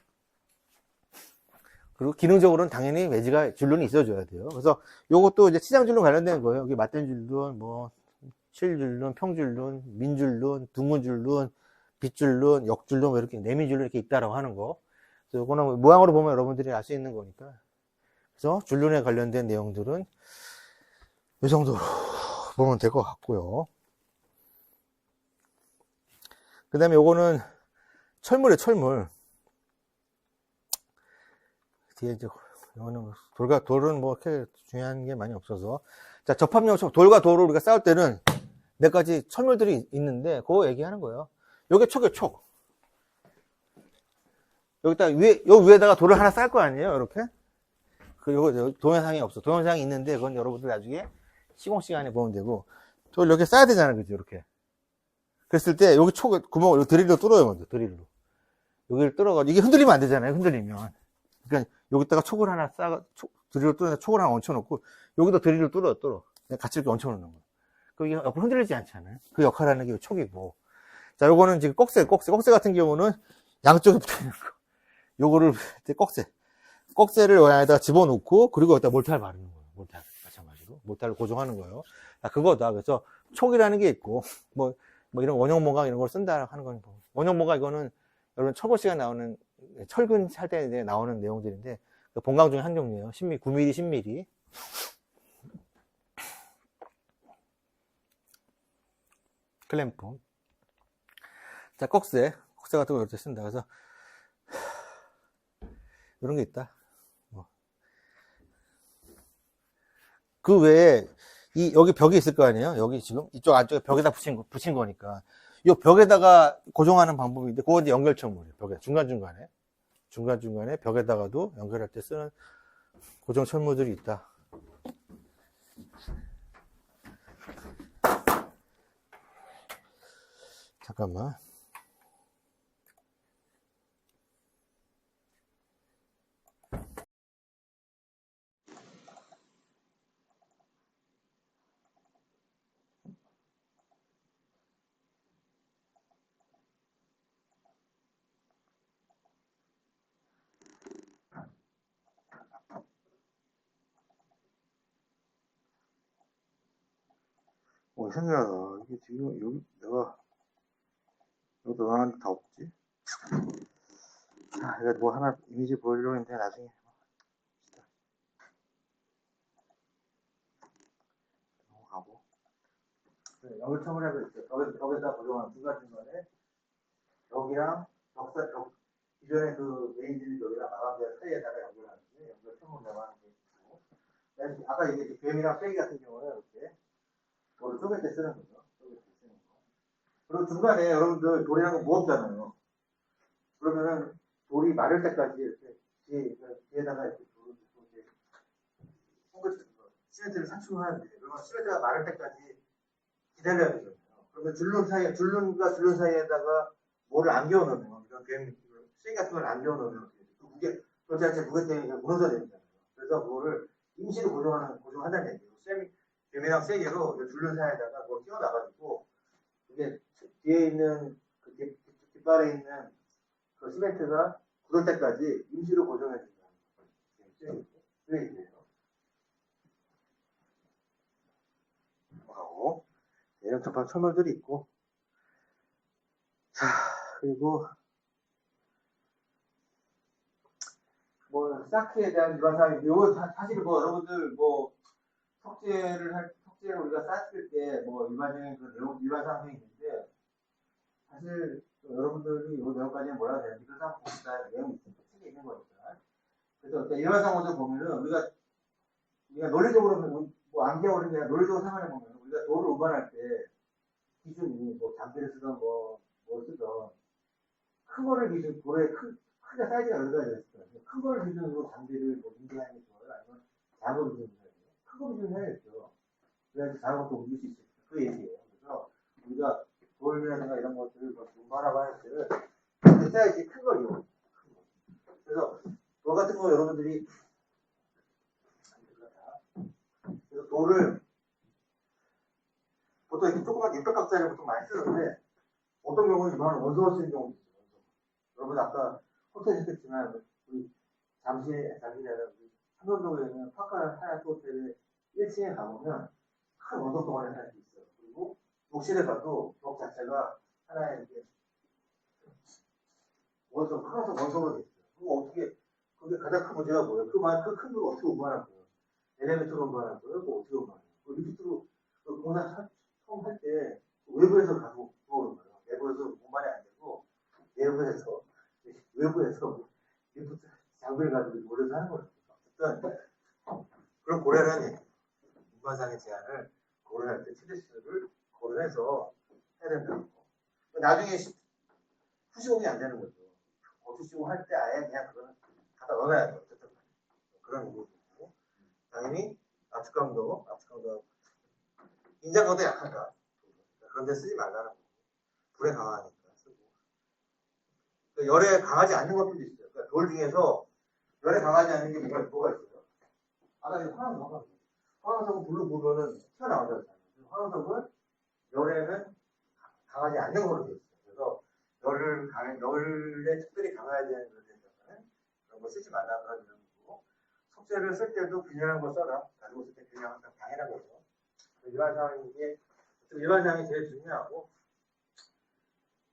그리고 기능적으로는 당연히 줄눈이 있어줘야 돼요. 그래서 요것도 이제 치장줄눈 관련된 거예요. 여기 맞댄 줄눈, 뭐 실줄눈, 평줄눈, 민줄눈, 둥근줄눈, 빗줄눈, 역줄눈, 뭐 이렇게 내미줄눈 이렇게 있다라고 하는 거. 그래서 이거는 모양으로 보면 여러분들이 알 수 있는 거니까. 그래서 줄눈에 관련된 내용들은 이 정도로 보면 될 것 같고요. 그 다음에 요거는 철물이에요, 철물. 뒤에 이제, 요거는 돌은 뭐 이렇게 중요한 게 많이 없어서. 자, 접합용 돌과 돌을 우리가 쌓을 때는 몇 가지 철물들이 있는데, 그거 얘기하는 거예요. 요게 촉이에요, 촉. 여기다 요 위에다가 돌을 하나 쌓을 거 아니에요, 이렇게? 요거 동영상이 없어. 동영상이 있는데, 그건 여러분들 나중에 시공 시간에 보면 되고, 돌 이렇게 쌓아야 되잖아요, 그죠? 이렇게. 그랬을 때, 여기 구멍을, 여기 드릴로 뚫어요, 먼저, 드릴로. 여기를 뚫어가지고, 이게 흔들리면 안 되잖아요, 흔들리면. 그러니까, 여기다가 촉을 하나 드릴로 뚫어서 촉을 하나 얹혀놓고, 여기도 드릴로 뚫어. 그냥 같이 이렇게 얹혀놓는 거예요. 그럼 이게 옆으로 흔들리지 않잖아요. 그 역할을 하는 게 촉이고. 자, 요거는 지금 꺽쇠 같은 경우는, 양쪽에 붙어있는 거. 요거를 꺽쇠를 여기에다 집어넣고, 그리고 여기다 몰타를 바르는 거예요. 몰타. 마찬가지로. 몰타를 고정하는 거예요. 그거다. 그래서 촉이라는 게 있고, 뭐 이런 원형모각 이런 걸 쓴다 하는 건, 원형모각 이거는 여러분 철거 시간 나오는, 철근 살 때 나오는 내용들인데, 본강 중에 한 종류예요. 9mm, 10mm. 클램프. 자, 꺽쇠 같은 거 이렇게 쓴다. 그래서, 이런 게 있다. 그 외에, 여기 벽이 있을 거 아니에요? 여기 지금, 이쪽 안쪽에 벽에다 붙인 거니까. 이 벽에다가 고정하는 방법인데, 그거 이제 연결철물이에요. 벽에, 중간중간에 벽에다가도 연결할 때 쓰는 고정 철물들이 있다. 잠깐만. 신기하다. 이게 지금, 여기, 여기 넣어놨는데 다 없지? 자, 이거 뭐 하나 이미지 보여주려고 했는데, 나중에. 넘어가고. 연결청을 해도 있어요. 벽에다 고정한 중간중간에, 여기랑, 기존의 그 메인진 여기랑 마감재 사이에다가 연결하는데, 연결청을 내가 하는 게 있고. 아까 얘기했지, 뱀이랑 쐐기 같은 경우는 이렇게, 돌을 쪼갤 때 쓰는 거죠. 쪼갤 때 쓰는 거. 그리고 중간에 여러분들 돌이라는 거 무겁잖아요. 그러면은 돌이 마를 때까지 이렇게 뒤에다가 이렇게 돌을 이렇게 시멘트를 산출을 하는데, 그러면 시멘트가 마를 때까지 기다려야 되거든요. 그러면 줄눈과 줄눈 사이에다가 뭐를 안겨 놓으면, 그러니까 쐐기 같은 걸 안겨 놓으면 그 돌 자체 무게 때문에 무너져 내리잖아요. 그래서 그거를 임시로 고정한다는 얘기예요. 뱀이랑 쐐기로 줄눈 사이에다가 뭐 끼워 놔가지고, 그게 뒤에 있는 그 뒷발에 있는 그 시멘트가 굳을 때까지 임시로 고정해 준다는 얘기예요. 하고 이런 접한 철물들이 있고, 자, 그리고 뭐 사크에 대한 일반상이, 요거 사실 뭐 여러분들 뭐 석재를 우리가 쌓을 때 뭐 일반적인 그 내용, 일반상이 있는데, 사실 여러분들이 이 내용까지는 몰라도 되는데, 그 상황 보니까 내용이 책에 있는 거니까. 그래서 일반상으로 보면은 우리가 논리적으로 뭐 암기하고 그냥 논리적으로 생각해 보면, 우리가 도를 운반할 때 기준이 뭐 장비를 쓰던 뭘 쓰던 큰 거를 기준, 도로에 크게 사이즈가 여러 가지가 있어요. 큰 거를 기준으로 장비를 뭐 인계하는 게 좋아요? 아니면 작은 거 기준으로 해야 돼요? 큰 거 기준으로 해야겠죠. 그래야지 작은 것도 옮길 수 있어요. 그 얘기예요. 그래서 우리가 돌이라든가 이런 것들을 운반하고 할 때는 그 사이즈 큰 걸 이용해요. 그래서 돌 같은 거 여러분들이, 그래서 돌을 보통 이렇게 조그만 600각짜리 보통 많이 쓰는데, 어떤 경우는 이거는 원소로 쓰는 경우도 있어요. 여러분 아까 호텔 했지만, 우리 잠실에 삼성동에 있는 파카 하얏트 호텔에 1층에 가보면 큰 원소 동아리 하나 있어요. 그리고 욕실에 가도 벽 자체가 하나의 이렇게 큰 원소로 돼 있어요. 그럼 어떻게, 그게 가장 큰 문제가 뭐예요? 그 큰 걸 어떻게 운반할 거예요? 엘리베이터로 운반할 거예요? 뭐 어떻게 운반해요? 리프트로, 공사 처음 할 때 외부에서 가지고 들어오는 거예요. 내부에서 운반이 안 되고, 외부에서 리프트 장비를 가지고 몰려서 하는 거예요. 어쨌든 그런 고려를 하는 운반상의 제한을 고려할 때 TDS를 고려해서 해야 된다는 거. 나중에 후시공이 안 되는 거죠. 후시공 할 때 아예 그냥 그거는 갖다 넣어놔야 돼요. 어쨌든 그런 의미고, 당연히 압축강도 인장강도 약하다. 그런데 쓰지 말라는 거. 불에 강하니까 쓰고. 그러니까 열에 강하지 않는 것들도 있어요. 그러니까 돌 중에서 열에 강하지 않는 게 뭐가 있어요? 아까 화강석은 불로 보면은 튀어나오잖아요. 화강석은 열에는 강하지 않는 걸로 되어 있어요. 그래서 열에 특별히 강해야 되는 그런 데서는 그런 거 쓰지 말라 그런 내용이고, 속재를 쓸 때도 균일한 거 써라. 가지고 쓸 때 균일한 거 당연하고 해서 일반 상황이 일반 상황이 제일 중요하고,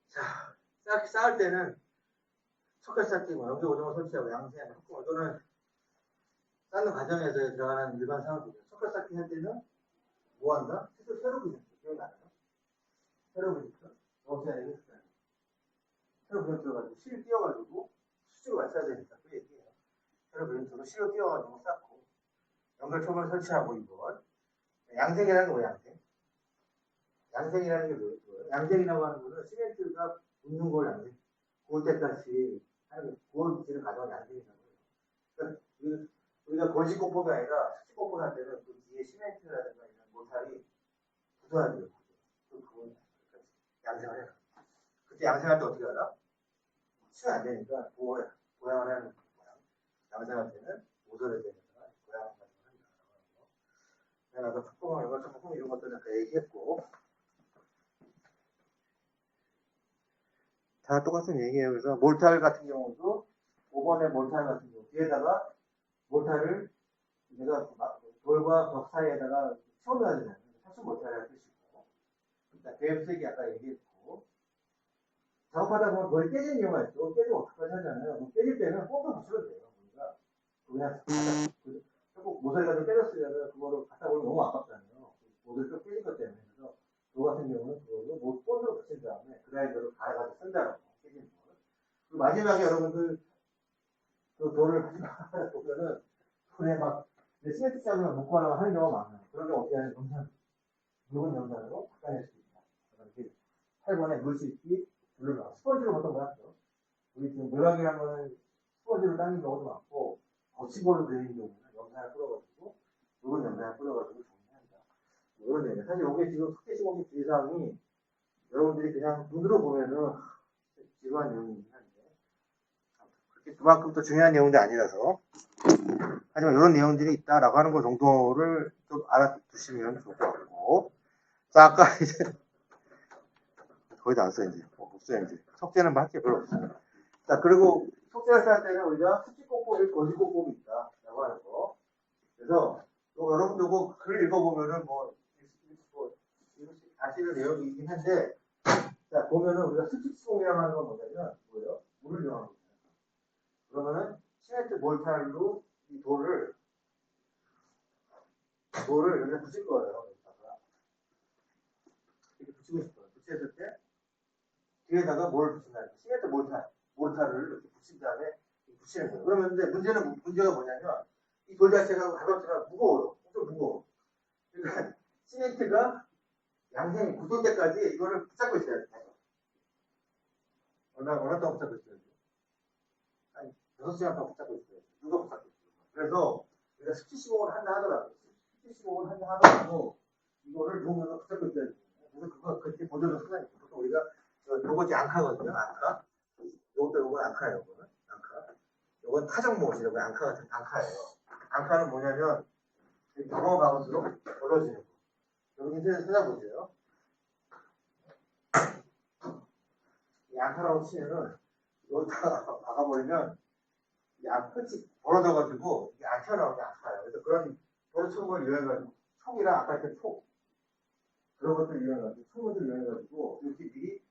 자, 쌓을 때는 척결 쌓기, 뭐 연계 고정을 설치하고 양생, 확공 또는 쌓는 과정에서 들어가는 일반 상황이죠. 척결 쌓기 할 때는 뭐 한다? 새로 그렸어. 기억나요? 새로 그렸어. 어떻게 새로 그렸어가지고 실 띄워가지고 수직으로 맞춰야 되니까 그 얘기예요. 새로 그렸어도 실로 띄워가지고 쌓고 연결 촉을 설치하고 이건 양생이라는 거예요. 양생이라는 게 뭐예요? 양생이라고 하는 거는 시멘트가 붙는 걸 양생. 구울 때까지 하는 구울지를 가져온 양생이라고 해요. 그러니까 우리가 건식공법이 아니라 수직공법 할 때는 그 뒤에 시멘트라든가 이런 모탈이 굳어야 돼요. 그건 양생을 해요. 그때 양생할 때 어떻게 하나? 치면 안 되니까 보양을 하는 모양. 양생할 때는 모서리 되니까 보양을 한다. 내가 아까 축구공, 연결축구공 이런 것들 아까 얘기했고, 다 똑같은 얘기예요. 그래서 몰탈 같은 경우도 5번의 몰탈 같은 경우 뒤에다가 몰탈을 내가 돌과 벽 사이에다가 채워놔야 되잖아요. 사실 몰탈이라는 뜻이고, 일단 배합색이 아까 얘기했고, 작업하다 보면 머리 깨지는 경우가 있죠. 깨지면 어떡하지 하잖아요. 깨질 때는 뽕도 붙여도 돼요. 우리가 그냥 결국 모서리가 좀 깨졌으면 그거를 갖다 보면 너무 아깝잖아요. 모서리 좀 깨진 것 때문에. 그래서 도 같은 경우는 그거를 못 본으로 붙인 다음에 그라인더로 갈아가지고 쓴다는 거. 깨진 거. 그리고 마지막에 여러분들 그 돌을 하다 보면은 손에 막 시멘트 장을 묶고 하는 경우가 많아요. 그런 경우 어떻게 하냐면 묽은 영상으로 닦아낼 수 있다. 이렇게 8번에 물 씻기 눌러놔. 스펀지로 보통 그렇죠. 우리 지금 외곽이라는 거는 스펀지로 닦는 경우도 많고, 거치볼로 되는 경우는 영상을 뿌려가지고, 묽은 영상을 뿌려가지고 정리한다. 이런 얘기예요. 사실 이게 지금 숙제 시공의 주의사항이 여러분들이 그냥 눈으로 보면은 지루한 내용이긴 한데, 그렇게 그만큼 또 중요한 내용도 아니라서, 하지만 이런 내용들이 있다라고 하는 것 정도를 좀 알아두시면 좋을 것 같고, 자, 아까 이제, 거의 다 왔어요, 이제. 없어요, 이제. 속재는 할 게 별로 없어요. 자, 그리고 속재를 쓸 때는 우리가 수직공법이 거짓공법이 있다라고 하는 거. 그래서, 여러분들 이거 글 읽어보면은 아시는 내용이긴 한데, 자, 보면은 우리가 수직시공이라고 하는 건 뭐예요? 물을 이용하는 거예요. 그러면은, 시멘트 몰탈로 이 돌을 여기다 붙일 거예요. 이렇게 붙이고 싶어요. 붙였을 때, 뒤에다가 뭘 붙인다. 시멘트 몰타를 이렇게 붙인 다음에 붙이는 거예요. 그러면 근데 문제가 뭐냐면, 이 돌 자체가 가볍지가 무거워요. 엄청 무거워. 그러니까, 시멘트가 양생이 굳을 때까지 이거를 붙잡고 있어야 돼요. 얼마 동안 붙잡고 있어야 돼요? 한 6시간 동안 붙잡고 있어요. 누가 붙잡고 있어요? 그래서 우리가 수치시공을 한다 하더라도, 이거를 누군가 붙잡고 있어야 돼요. 그래서 그렇게 보조를 쓰는 거예요. 보통 우리가 요것이 앙카거든요. 앙카. 요건 앙카예요. 앙카. 요건 타정못이라고 앙카 같은 앙카예요. 앙카는 뭐냐면 넘어가면서 벌어지는 거. 여러분 인터넷 찾아보세요. 이 앙카라고 치면은 여기다가 박아버리면 이 끝이 벌어져가지고 이게 안 튀어나오는 게 앙카예요. 그래서 그런 벌어치는 이용해가지고 촉이랑 아까 했던 촉 그런 것들 이용해가지고 촉을 이용해가지고 이렇게 미리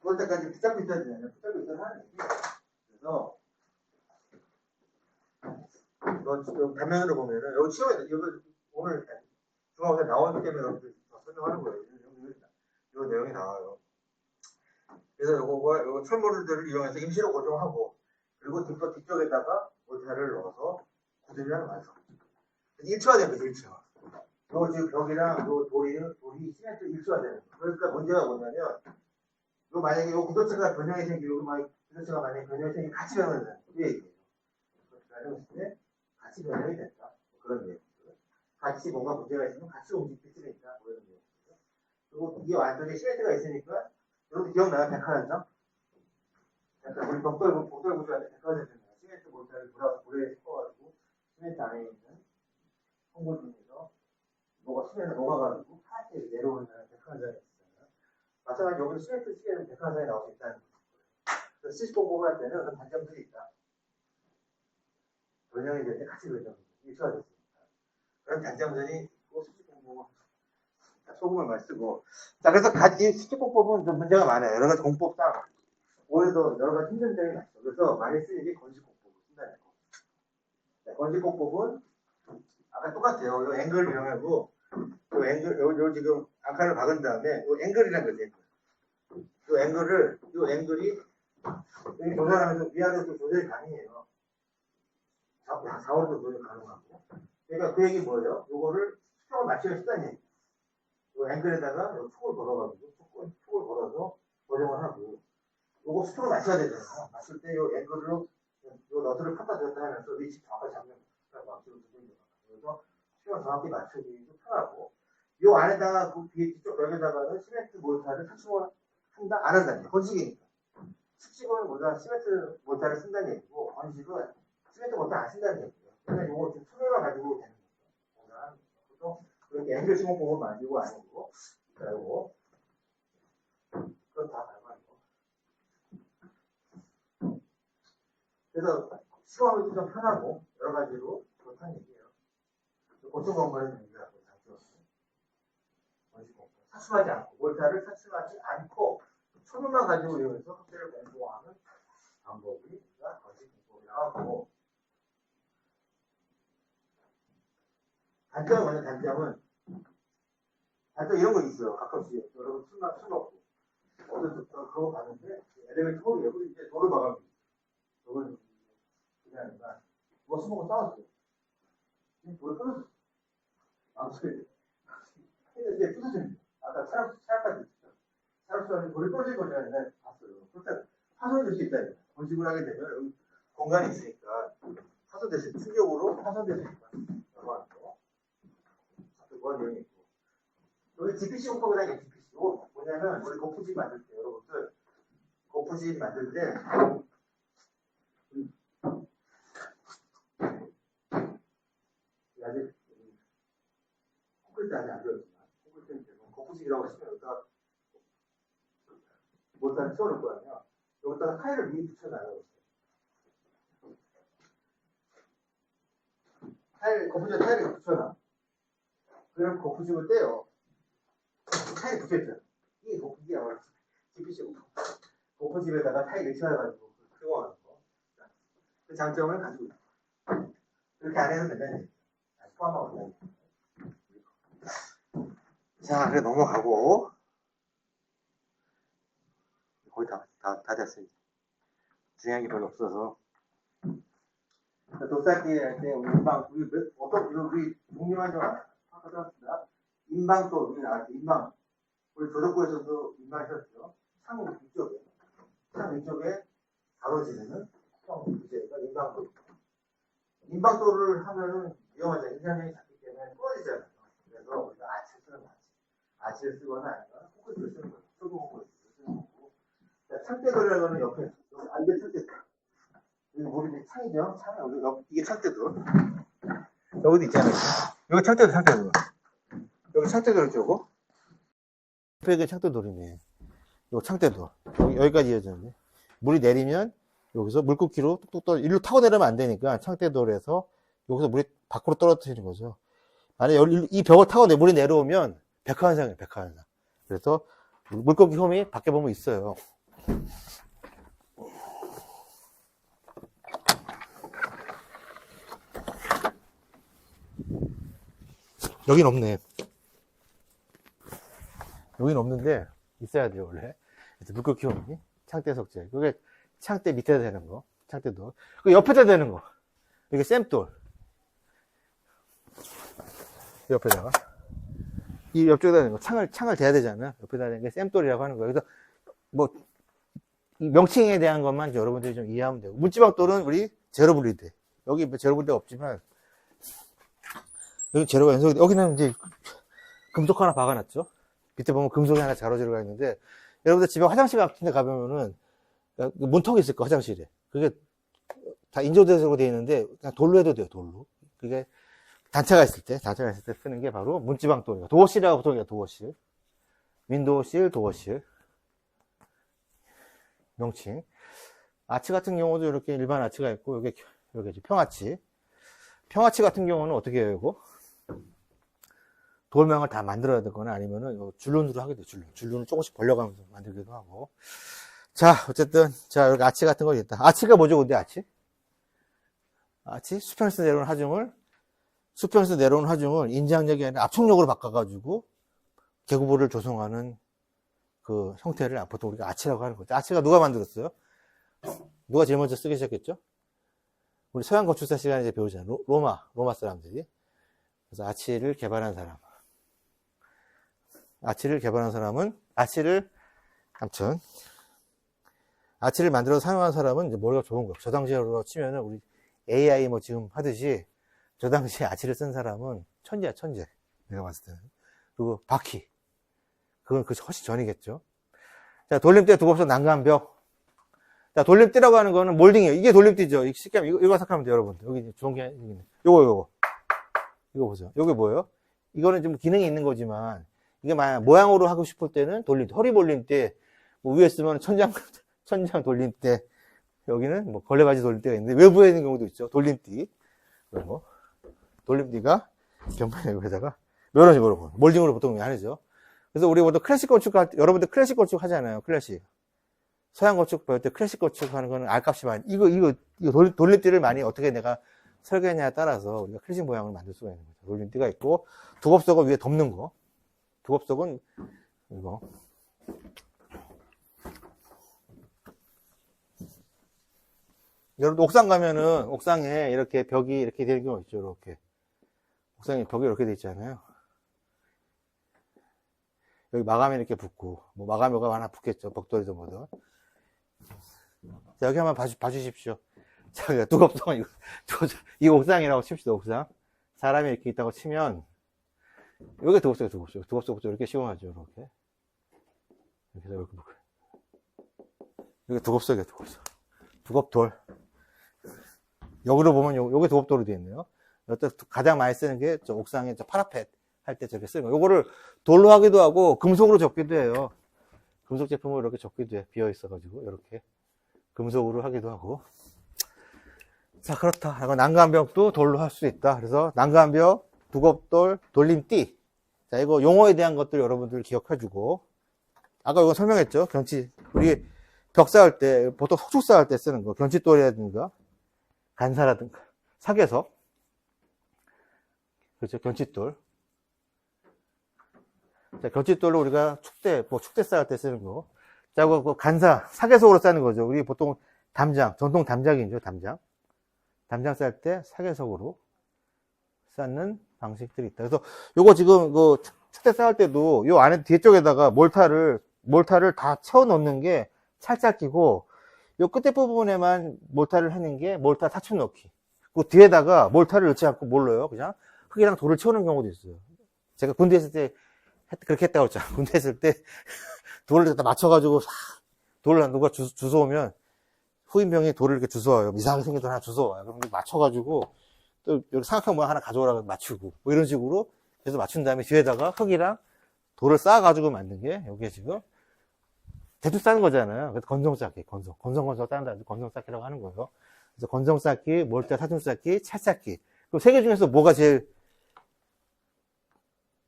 그럴 때까지 붙잡고 있어야 되잖아요. 붙잡고 있어야 하는 얘기예요. 그래서 이거 단면으로 보면은 여기 치워야 돼. 이거 오늘 중학생 나오기 때문에 여러분들 설명하는 거예요. 이 내용이 나와요. 그래서 요거 철물들을 이용해서 임시로 고정하고 그리고 뒤쪽에다가 몰타를 넣어서 굳으면 완성. 1초가 되는 거죠. 1초. 요 지금 벽이랑 요 돌이 시멘트 1초가 되는 거예요. 그러니까 문제가 뭐냐면 요 만약에 요 구조체가 변형이 생기고 구조체가 만약에 변형이 생기고 같이 변형이 되는 거예요. 얘기예요. 변형했을 때 같이 변형이 됐다. 그런 내용. 같이 뭔가 문제가 있으면 같이 움직일 수 있다. 그런 내용. 그리고 이게 완전히 시멘트가 있으니까 여러분 기억나요? 백화현상? 약간 우리 복돌 구조할 때 백화현상 시멘트 몰타를 물에 섞어가지고 시멘트 안에 있는 홍보 중에서 시멘트 녹아가지고 파랗게 내려오는 백화현상이 있어요. 마찬가지로 여기 시멘트 시계는 백화현상이 나올 수 있다는 거예요. 수직 공법을 할 때는 그런 단점들이 있다. 변형이 될 때 같이 변형, 일처가 됐으니까. 그런 단점들이 있고, 수직 공법은 소금을 많이 쓰고. 자, 그래서 이 수직 공법은 좀 문제가 많아요. 여러 가지 공법상 오히려 여러 가지 힘든 점이 많죠. 그래서 많이 쓰는 게 건식 공법을 쓴다는 거. 자, 건식 공법은 아까 똑같아요. 요 앵글을 이용하고, 요 앵글, 요 지금 앙카를 박은 다음에 요 앵글이라는 거지. 요 앵글이 여기 조절하면서 위아래도 조절이 가능해요. 좌우로도 조절 가능하고. 그러니까 그 얘기 뭐예요? 요거를 수평을 맞추면 쓰다는 얘기. 요 앵글에다가 요 촉을 걸어가지고, 촉을 걸어서 고정을 하고, 요거 수평을 맞춰야 되잖아요. 맞출 때 요 앵글로, 요 너트를 폈다 줬다 하면서 위치 정확하게 잡는 거예요. 맞추고 그래서 수평을 정확히 맞추기도 편하고, 요 안에다가 그 뒤쪽 벽에다가는 시멘트 몰타를 설치를 한다? 안 한다는 얘기예요. 건식이니까. 수직은 모두 시멘트 몰타를 쓴다는 얘기고, 건식은 시멘트 몰타 안 쓴다는 얘기예요. 그러니까 요거 좀 투명을 가지고 되는 거죠. 보통 그렇게 앵글 시공법을 만들고 아니고, 그리고 그건 다 닮아있고. 그래서 시공하기도 좀 편하고, 여러 가지로 그렇다는 얘기예요. 고층 건물은 얘기하고 사출하지 않고, 몰타를 사출하지 않고, 초면만 가지고 이용해서 확대를 공부하는 방법이 건식 공법이라고 하고, 단점은 뭐냐, 단점 이런 거 있어요. 가끔씩. 여러분 술 먹고. 어떤 그거 봤는데, 엘리베이터 홀이 여기 이제 도로 마감이. 저건 그게 아니라, 누가 술 먹고 싸웠어요. 돌을 끊었어. 아무튼, 했는데 부서집니다. 아까 차량까지 있죠. 차량까지 돌이 끊어질 거지 않는데 봤어요. 그렇다 파손이 될 수 있다. 건식을 하게 되면 여기 공간이 있으니까 파손될 수 있다. 충격으로 파손될 수 있다. 라고 하는 거. 그런 내용이 있고. 여기 GPC 공법이라는 게 GPC. 뭐냐면, 우리 고프집 만들 때, 여러분들, 고프집 만들 때, 아직, 콘크리트 아직 안 되었지만, 콘크리트는 되고, 고프집이라고 하시면, 여기다가, 못다는 채워놓을 거 아니야. 여기다가 타일을 위에 붙여놔요. 고프집 타일을 붙여놔. 그럼 고프집을 떼요. 타일이 붙여있잖아. 이게 고프집이야. GPC 고프집에다가 타일을 채워가지고 수공하는 거. 그 장점을 가지고 있어. 그렇게 안 해도 된다는 얘기죠. 포함하고 된다는 얘기죠. 자, 그래 넘어가고. 거의 다 됐어요. 중요한 게 별로 없어서. 도싹기 할 때, 우리 독립한 줄 알았습니다. 인방도 우리 나왔죠. 인방. 우리 조덕구에서도 인방 했었죠. 창 위쪽에 가로지르는 형 부재가 인방도. 인방도를 하면은 위험하잖아요. 인상형이 작기 때문에 부러지잖아요. 그래서 우리가 아치를 쓰는 거지. 아치를 쓰거나 아니면 콘크리트를 쓰는 거예요. 소금을 쓰는 거고. 자, 창대도라고 하는 옆에, 이게 창대도. 여기 우리 창이죠? 이게 창대도. 여기도 있잖아요. 여기 창대도. 여기 창대도를 주고. 옆에 창대돌이네. 요 창대돌. 여기까지 이어졌네. 물이 내리면 여기서 물끓기로 뚝뚝 떨어, 일로 타고 내려면 안 되니까 창대돌에서 여기서 물이 밖으로 떨어뜨리는 거죠. 만약에 이 벽을 타고 물이 내려오면 백화현상이에요, 백화현상. 그래서 물끓기 홈이 밖에 보면 있어요. 여긴 없네. 여긴 없는데 있어야 돼요, 원래. 물끓기 홈이 창대 석재. 그게 창대 밑에다 대는 거, 창대돌. 그 옆에다 대는 거, 이게 샘돌. 옆에다가 이 옆쪽에다 대는 거, 창을 대야 되잖아요. 옆에다 대는 게 샘돌이라고 하는 거예요. 그래서 뭐 이 명칭에 대한 것만 여러분들이 좀 이해하면 되고, 문지방돌은 우리 제로블리드. 여기 뭐 제로블리드 없지만 여기 제로가 연속이, 여기는 이제 금속 하나 박아놨죠. 밑에 보면 금속이 하나 자로지르가 있는데, 여러분들 집에 화장실 같은 데 가보면은 문턱이 있을 거야, 화장실에. 그게 다 인조대적으로 되어 있는데, 그냥 돌로 해도 돼요, 돌로. 그게 단차가 있을 때 쓰는 게 바로 문지방돌이에요. 도어실이라고 보통 해요, 도어실. 윈도우실, 도어실. 명칭. 아치 같은 경우도 이렇게 일반 아치가 있고, 이렇게 평아치. 평아치 같은 경우는 어떻게 해요, 이거? 돌망을 다 만들어야 되거나 아니면은 줄눈으로 하게 돼요, 줄눈을 조금씩 벌려가면서 만들기도 하고. 자, 어쨌든, 자, 여기 아치 같은 거 있다. 아치가 뭐죠, 근데 아치? 아치? 수평에서 내려오는 하중을 인장력이 아니라 압축력으로 바꿔가지고 계구부를 조성하는 그 형태를 보통 우리가 아치라고 하는 거죠. 아치가 누가 만들었어요? 누가 제일 먼저 쓰기 시작했죠? 우리 서양 건축사 시간에 이제 배우잖아요. 로마 사람들이. 그래서 아치를 개발한 사람. 아치를 만들어서 사용한 사람은 이제 머리가 좋은 거예요. 저 당시로 치면은 우리 AI 뭐 지금 하듯이 저 당시에 아치를 쓴 사람은 천재야, 천재. 내가 봤을 때는. 그리고 바퀴. 그건 그 훨씬 전이겠죠. 자, 돌림대, 두껍소, 난간벽. 자, 돌림대라고 하는 거는 몰딩이에요. 이게 돌림대죠. 쉽게 하면 이거 생각하면 돼요, 여러분들. 여기 좋은 게 있네. 요거. 이거 보세요. 요게 뭐예요? 이거는 좀 기능이 있는 거지만, 이게 만약 모양으로 하고 싶을 때는 돌림대, 허리 돌림대, 뭐 위에 쓰면 천장 돌림대, 여기는 뭐 걸레바지 돌림대가 있는데, 외부에 있는 경우도 있죠. 돌림띠. 그리고, 돌림띠가 벽면에 여기다가, 이런 식으로, 몰딩으로 보통 하죠. 그래서 우리 보통 클래식 건축, 여러분들 클래식 건축 하잖아요. 클래식. 서양 건축 배울 때 클래식 건축 하는 거는 알값이 많이, 이거 돌림띠를 많이 어떻게 내가 설계했냐에 따라서 우리가 클래식 모양을 만들 수가 있는 거죠. 돌림띠가 있고, 두껍석은 위에 덮는 거. 두껍석은 이거. 여러분 옥상 가면은 옥상에 이렇게 벽이 이렇게 되는 경우가 있죠. 이렇게. 옥상에 벽이 이렇게 돼 있잖아요. 여기 마감이 이렇게 붙고, 뭐 마감료가 하나 붙겠죠. 벽돌이든 뭐든. 자, 여기 한번 봐주십시오. 자, 두껍성, 이 옥상이라고 칩시다, 옥상. 사람이 이렇게 있다고 치면, 여기 두껍성부터 이렇게 시공하죠, 이렇게. 이렇게 해서 이렇게 묶어요. 여기 두껍성이에요, 두껍돌. 여기로 보면 요게 두껍돌이 되어 있네요. 가장 많이 쓰는 게 저 옥상에 저 파라펫 할 때 저렇게 쓰는 거. 요거를 돌로 하기도 하고 금속으로 접기도 해요. 금속 제품으로 이렇게 접기도 해. 비어 있어가지고 이렇게 금속으로 하기도 하고. 자, 그렇다. 난간벽도 돌로 할 수 있다. 그래서 난간벽, 두껍돌, 돌림띠. 자, 이거 용어에 대한 것들 여러분들 기억해주고. 아까 이거 설명했죠. 우리 벽 쌓을 때 보통 석축 쌓을 때 쓰는 거. 견치돌이라든가 간사라든가 사계석. 그렇죠. 견칫돌. 자, 견칫돌로 우리가 축대 쌓을 때 쓰는 거. 자, 그 간사, 사계석으로 쌓는 거죠. 우리 보통 전통 담장이죠, 담장. 담장 쌓을 때 사계석으로 쌓는 방식들이 있다. 그래서 요거 지금 그 축대 쌓을 때도 요 안에 뒤쪽에다가 몰타를 다 채워 넣는 게 찰짝기고, 요 끝에 부분에만 몰타를 하는 게 몰타 사축 넣기. 그 뒤에다가 몰타를 넣지 않고 뭘로요? 그냥 흙이랑 돌을 채우는 경우도 있어요. 제가 군대 있을 때 그렇게 했다고 했잖아. 군대 있을 때 돌을 갖다 맞춰가지고 돌을 누가 주워오면 후임병이 돌을 이렇게 주워와요. 이상하게 생긴 돌 하나 주워와요. 그럼 맞춰가지고 또 여기 삼각형 뭐 하나 가져오라고 맞추고 뭐 이런 식으로 해서 맞춘 다음에 뒤에다가 흙이랑 돌을 쌓아가지고 만든 게 여기에 지금 대충 쌓는 거잖아요. 그래서 건성쌓기, 건성 쌓는다. 건성쌓기라고 하는 거예요. 그래서 건성쌓기, 몰타 사중 쌓기, 찰쌓기. 그럼 세 개 중에서 뭐가 제일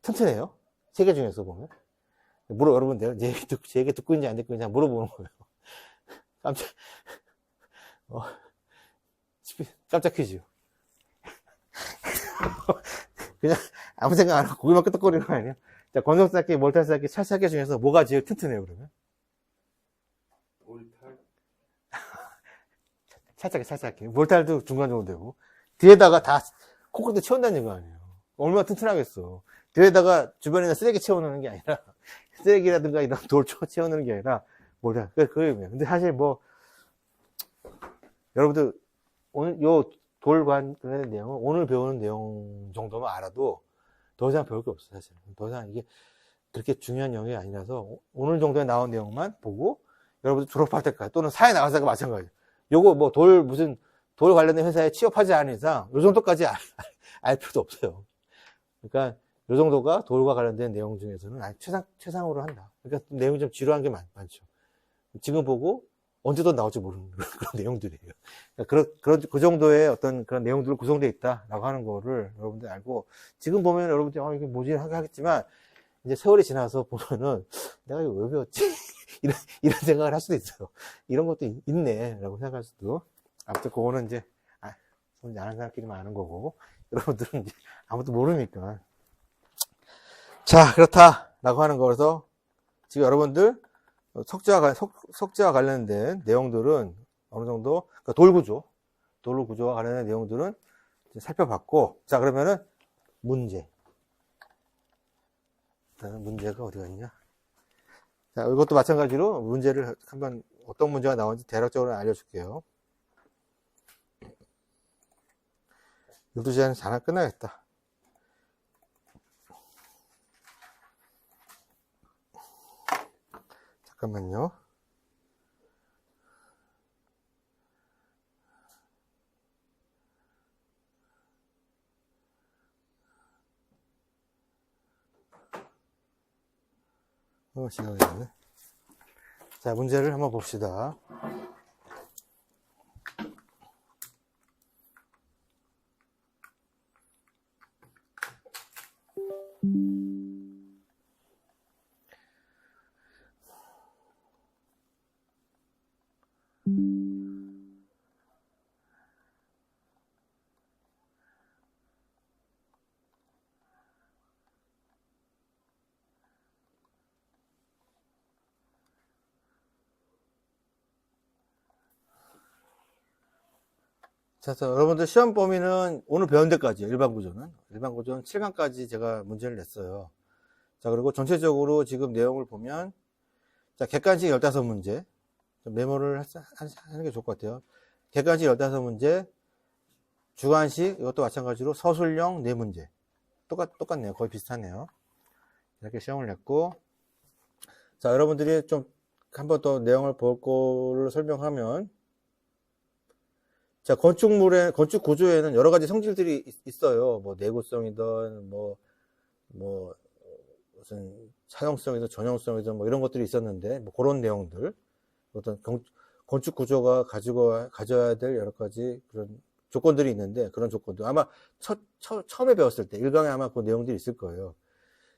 튼튼해요? 세 개 중에서 보면. 여러분, 제 얘기 듣고 있는지 안 듣고 있는지 물어보는 거예요. 깜짝 퀴즈. 그냥 아무 생각 안 하고 고기만 끄덕거리는 거 아니에요? 자, 건성 쌓기, 몰타 쌓기, 찰 쌓기 중에서 뭐가 제일 튼튼해요, 그러면? 몰탈? 찰쌓기. 몰탈도 중간 정도 되고. 뒤에다가 다 콘크리트 채운다는 거 아니에요. 얼마나 튼튼하겠어. 뒤에다가 주변에는 쓰레기 채워놓는 게 아니라, 쓰레기라든가 이런 돌 채워놓는 게 아니라, 몰탈. 그게 근데 사실 여러분들, 오늘 돌 관련된 내용은 오늘 배우는 내용 정도만 알아도 더 이상 배울 게 없어요, 사실. 더 이상 이게 그렇게 중요한 내용이 아니라서 오늘 정도에 나온 내용만 보고 여러분들 졸업할 때까지 또는 사회 나가서가 마찬가지예요. 요거 돌 관련된 회사에 취업하지 않은 이상 요 정도까지 알 필요도 없어요. 그러니까 요 정도가 돌과 관련된 내용 중에서는 최상으로 한다. 그러니까 내용이 좀 지루한 게 많죠. 지금 보고 언제 또 나올지 모르는 그런 내용들이에요. 그러니까 그 정도의 어떤 그런 내용들로 구성되어 있다라고 하는 거를 여러분들 알고, 지금 보면 여러분들이, 이게 뭐지? 하겠지만, 이제 세월이 지나서 보면은, 내가 이거 왜 배웠지? 이런 생각을 할 수도 있어요. 이런 것도 있네. 라고 생각할 수도. 아무튼 그거는 이제, 손이 아는 사람끼리만 아는 거고, 여러분들은 이제 아무도 모르니까. 자, 그렇다라고 하는 거라서, 지금 여러분들, 석재와 관련된 내용들은 어느 정도, 그러니까 돌 구조와 관련된 내용들은 이제 살펴봤고, 자, 그러면은 문제. 문제가 어디가 있냐? 자, 이것도 마찬가지로 문제를 한번 어떤 문제가 나오는지 대략적으로 알려줄게요. 12시 안에 잘 끝나겠다. 잠깐만요. 시간이 됐네. 자, 문제를 한번 봅시다. 자, 여러분들 시험 범위는 오늘 배운 데까지예요. 일반 구조는 7강까지 제가 문제를 냈어요. 자, 그리고 전체적으로 지금 내용을 보면, 자, 객관식 15문제. 메모를 하는 게 좋을 것 같아요. 객관식 15문제, 주관식, 이것도 마찬가지로 서술형 4문제. 똑같네요. 거의 비슷하네요. 이렇게 시험을 냈고, 자, 여러분들이 좀 한번 더 내용을 볼 거를 설명하면, 자, 건축 구조에는 여러 가지 성질들이 있어요. 뭐, 내구성이든, 무슨, 사용성이든, 전형성이든, 뭐, 이런 것들이 있었는데, 뭐, 그런 내용들. 어떤 건축 구조가 가져야 될 여러 가지 그런 조건들이 있는데, 그런 조건들. 아마 처음에 배웠을 때, 1강에 아마 그 내용들이 있을 거예요.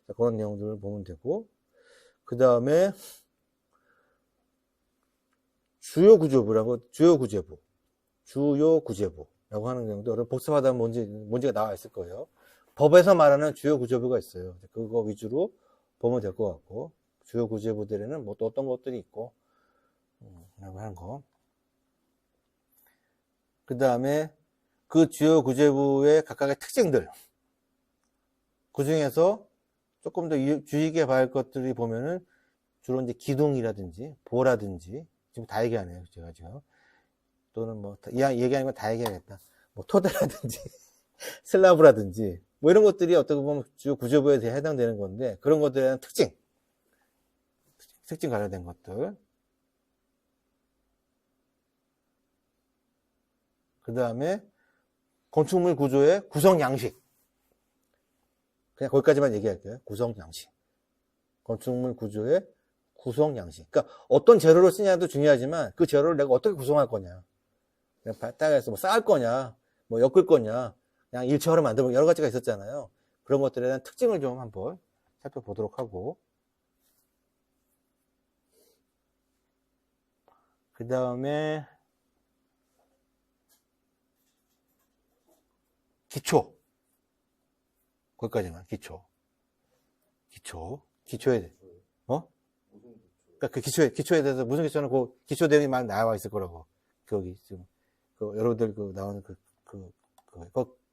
자, 그런 내용들을 보면 되고, 그 다음에, 주요 구조부라고 하는 내용도 여러분 복습하다 보면 문제가 나와 있을 거예요. 법에서 말하는 주요 구조부가 있어요. 그거 위주로 보면 될 것 같고, 주요 구조부들에는 뭐 또 어떤 것들이 있고, 라고 하는 거. 그 다음에 그 주요 구조부의 각각의 특징들. 그 중에서 조금 더 주의 깊게 봐야 할 것들이 보면은 주로 이제 기둥이라든지 보라든지, 지금 다 얘기하네요. 제가 지금. 또는 뭐, 얘기하는 건 다 얘기하겠다. 뭐, 토대라든지, 슬라브라든지, 뭐 이런 것들이 어떻게 보면 주요 구조부에 대해 해당되는 건데, 그런 것들에 대한 특징 관련된 것들. 그 다음에, 건축물 구조의 구성 양식. 그냥 거기까지만 얘기할게요. 구성 양식. 건축물 구조의 구성 양식. 그러니까 어떤 재료를 쓰냐도 중요하지만, 그 재료를 내가 어떻게 구성할 거냐. 그냥 딱해서 뭐 쌓을 거냐, 뭐 엮을 거냐, 그냥 일체화로 만들고 여러 가지가 있었잖아요. 그런 것들에 대한 특징을 좀 한번 살펴보도록 하고, 그 다음에 기초. 거기까지만 기초에 대해 그러니까 그 기초에 대해서 무슨 기초는 그 기초 내용이 많이 나와 있을 거라고. 거기 지금 여러분들 나오는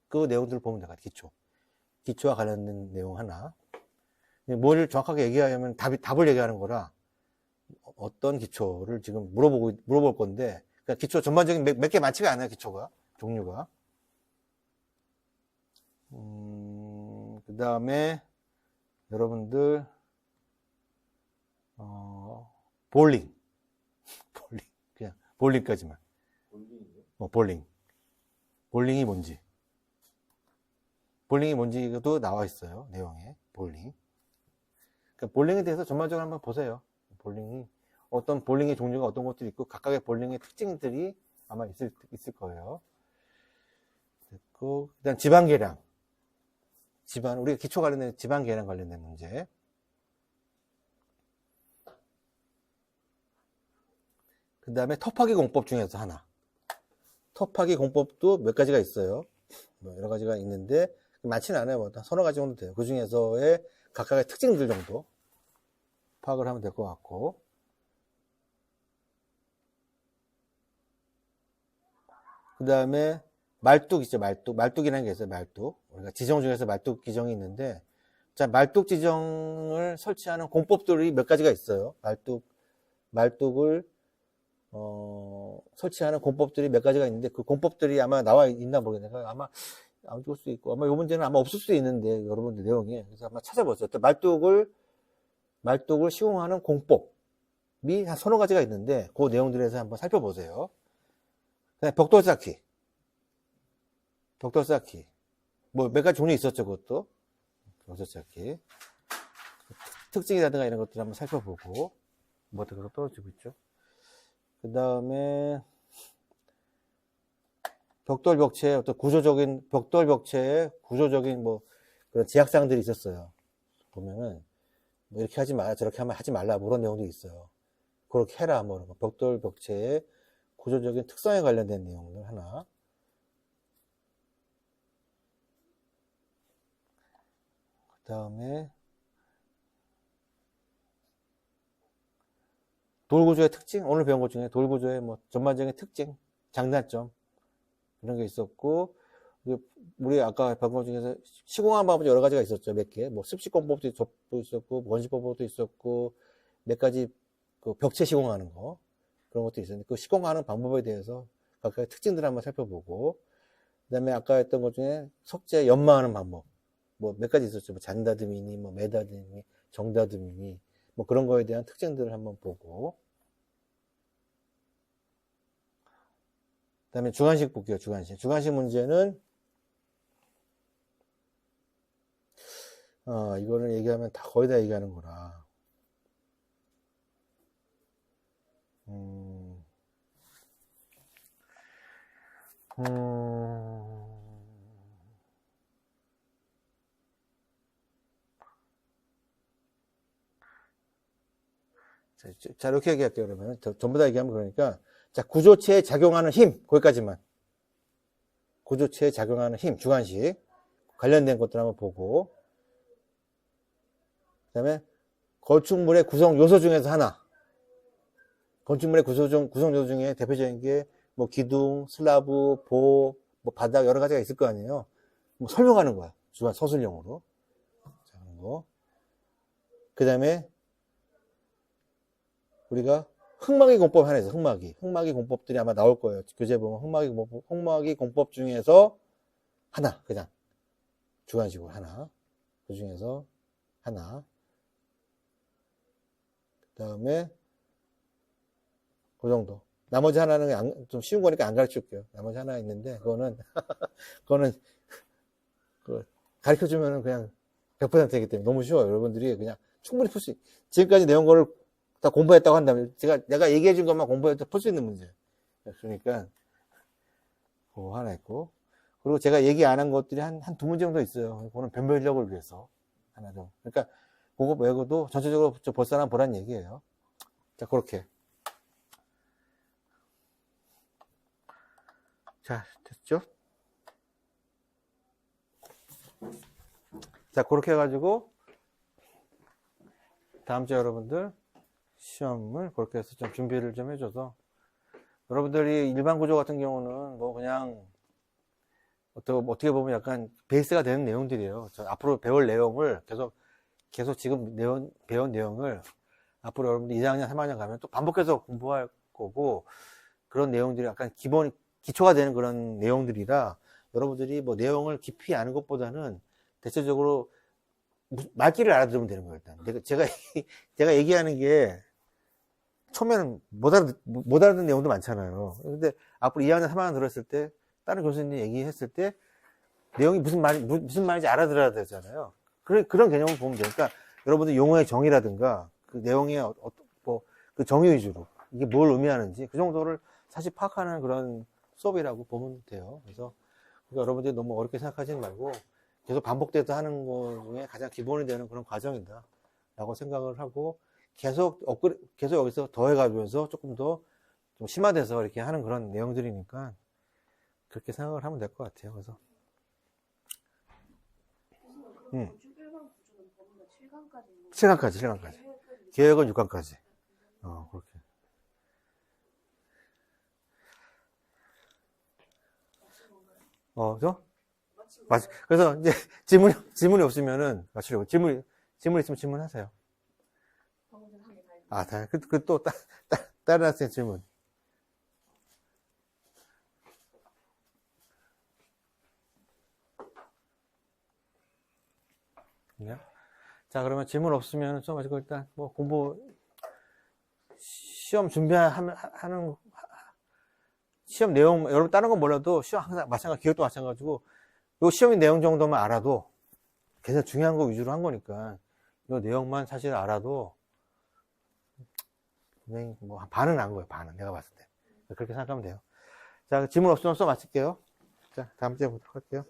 그 내용들을 보면 돼요. 기초와 관련된 내용 하나. 뭘 정확하게 얘기하려면 답을 얘기하는 거라, 어떤 기초를 지금 물어볼 건데, 그러니까 기초 전반적인 몇 개 많지가 않아요. 기초가 종류가. 그 다음에 여러분들 볼링 그냥 볼링까지만. 볼링이 뭔지도 나와 있어요. 내용에 볼링. 그러니까 볼링에 대해서 전반적으로 한번 보세요. 볼링이 어떤 볼링의 종류가 어떤 것들이 있고 각각의 볼링의 특징들이 아마 있을 거예요. 됐고, 그다음 지방 계량. 우리가 기초 관련된 지방 계량 관련된 문제. 그 다음에 터프하기 공법 중에서 하나. 터프하기 공법도 몇 가지가 있어요. 뭐 여러 가지가 있는데 많지는 않아요. 뭐 서너 가지 정도 돼요. 그 중에서의 각각의 특징들 정도 파악을 하면 될 것 같고. 그 다음에 말뚝 있죠. 말뚝이라는 게 있어요. 말뚝. 우리가 지정 중에서 말뚝 기정이 있는데, 자, 말뚝 지정을 설치하는 공법들이 몇 가지가 있어요. 말뚝을 설치하는 공법들이 몇 가지가 있는데, 그 공법들이 아마 나와 있나 모르겠네요. 아마 안 줄 수도 있고, 아마 요 문제는 아마 없을 수도 있는데, 여러분들 내용이. 그래서 한번 찾아보세요. 또 말뚝을 시공하는 공법이 한 서너 가지가 있는데, 그 내용들에서 한번 살펴보세요. 그다음에 벽돌 쌓기. 뭐 몇 가지 종류 있었죠, 그것도. 벽돌 쌓기. 특징이라든가 이런 것들 한번 살펴보고, 뭐 어떻게 떨어지고 있죠. 그 다음에 벽돌 벽체의 구조적인 그런 제약사항들이 있었어요. 보면은 뭐 이렇게 하지 마, 저렇게 하면 하지 말라, 뭐 그런 내용도 있어요. 그렇게 해라, 뭐 이런 거. 벽돌 벽체의 구조적인 특성에 관련된 내용들 하나. 그 다음에 돌구조의 특징, 오늘 배운 것 중에 돌구조의 뭐 전반적인 특징, 장단점 이런 게 있었고, 우리 아까 배운 것 중에서 시공한 방법이 여러 가지가 있었죠. 몇 개. 뭐 습식공법도 있었고, 원시법도 있었고, 몇 가지 그 벽체 시공하는 거 그런 것도 있었는데, 그 시공하는 방법에 대해서 각각의 특징들을 한번 살펴보고, 그 다음에 아까 했던 것 중에 석재 연마하는 방법 뭐 몇 가지 있었죠. 뭐 잔다듬이니 뭐 매다듬이, 정다듬이니 뭐 그런 거에 대한 특징들을 한번 보고, 그 다음에 주관식 볼게요. 주관식 문제는 이거를 얘기하면 거의 다 얘기하는 거라. 자, 이렇게 얘기할게요. 그러면 전부 다 얘기하면 그러니까, 자, 구조체에 작용하는 힘, 거기까지만. 구조체에 작용하는 힘, 주관식 관련된 것들 한번 보고, 그 다음에 건축물의 구성 요소 중에서 하나. 건축물의 구성 요소 중에 대표적인 게 뭐 기둥, 슬라브, 보, 뭐 바닥 여러 가지가 있을 거 아니에요. 뭐 설명하는 거야. 주관 서술형으로. 자, 그런 거. 그 다음에 우리가 흙막이 공법 하나 있어. 흙막이 공법들이 아마 나올 거예요. 교재 보면 흙막이 공법 중에서 하나, 그냥 주관식으로 하나. 그 중에서 하나. 그 다음에 그 정도. 나머지 하나는 좀 쉬운 거니까 안 가르쳐 줄게요. 나머지 하나 있는데 그거는 가르쳐 주면은 그냥 100%이기 때문에 너무 쉬워요. 여러분들이 그냥 충분히 풀 수 지금까지 내용 거를 다 공부했다고 한다면 내가 얘기해 준 것만 공부해도 풀 수 있는 문제예요. 그러니까 그거 하나 있고, 그리고 제가 얘기 안 한 것들이 한 두 문제 정도 있어요. 그거는 변별력을 위해서 하나 좀. 그러니까 그거 외고도 전체적으로 볼 사람 보란 얘기예요. 자, 그렇게. 자, 됐죠? 자, 그렇게 해가지고 다음 주에 여러분들 시험을 그렇게 해서 좀 준비를 좀 해줘서, 여러분들이 일반 구조 같은 경우는 뭐 그냥 어떻게 보면 약간 베이스가 되는 내용들이에요. 저 앞으로 배울 내용을 계속 지금 배운 내용을 앞으로 여러분들 2학년, 3학년 가면 또 반복해서 공부할 거고, 그런 내용들이 약간 기초가 되는 그런 내용들이라, 여러분들이 뭐 내용을 깊이 아는 것보다는 대체적으로 말귀를 알아들으면 되는 거예요. 일단 제가 얘기하는 게 처음에는 못 알아듣는 내용도 많잖아요. 근데 앞으로 2학년, 3학년 들었을 때 다른 교수님이 얘기했을 때 내용이 무슨 말인지 알아들어야 되잖아요. 그런 개념을 보면 돼요. 그러니까 여러분들 용어의 정의라든가 그 내용의 그 정의 위주로. 이게 뭘 의미하는지 그 정도를 사실 파악하는 그런 수업이라고 보면 돼요. 그래서 그러니까 여러분들이 너무 어렵게 생각하지 말고 계속 반복돼서 하는 것 중에 가장 기본이 되는 그런 과정이다. 라고 생각을 하고 계속 여기서 더해가면서 조금 더 좀 심화돼서 이렇게 하는 그런 내용들이니까 그렇게 생각을 하면 될 것 같아요. 그래서 우주 1강 구조는 범위가 7강까지 7강까지. 계획은 6강까지. 그렇게. 그래서 이제 질문이 없으면은 맞추려고. 질문 있으면 질문하세요. 또 다른 학생 질문. 자, 그러면 질문 없으면 좀 가지고 일단 뭐 공부 시험 준비하는 시험 내용 여러분 다른 건 몰라도 시험 항상 마찬가지 기억도 마찬가지고 요 시험의 내용 정도만 알아도 굉장히 중요한 거 위주로 한 거니까 요 내용만 사실 알아도 분명히 뭐 반은 안 거예요. 반은 내가 봤을 때 그렇게 생각하면 돼요. 자, 질문 없으면 수업 마칠게요. 자, 다음 주에 보도록 할게요.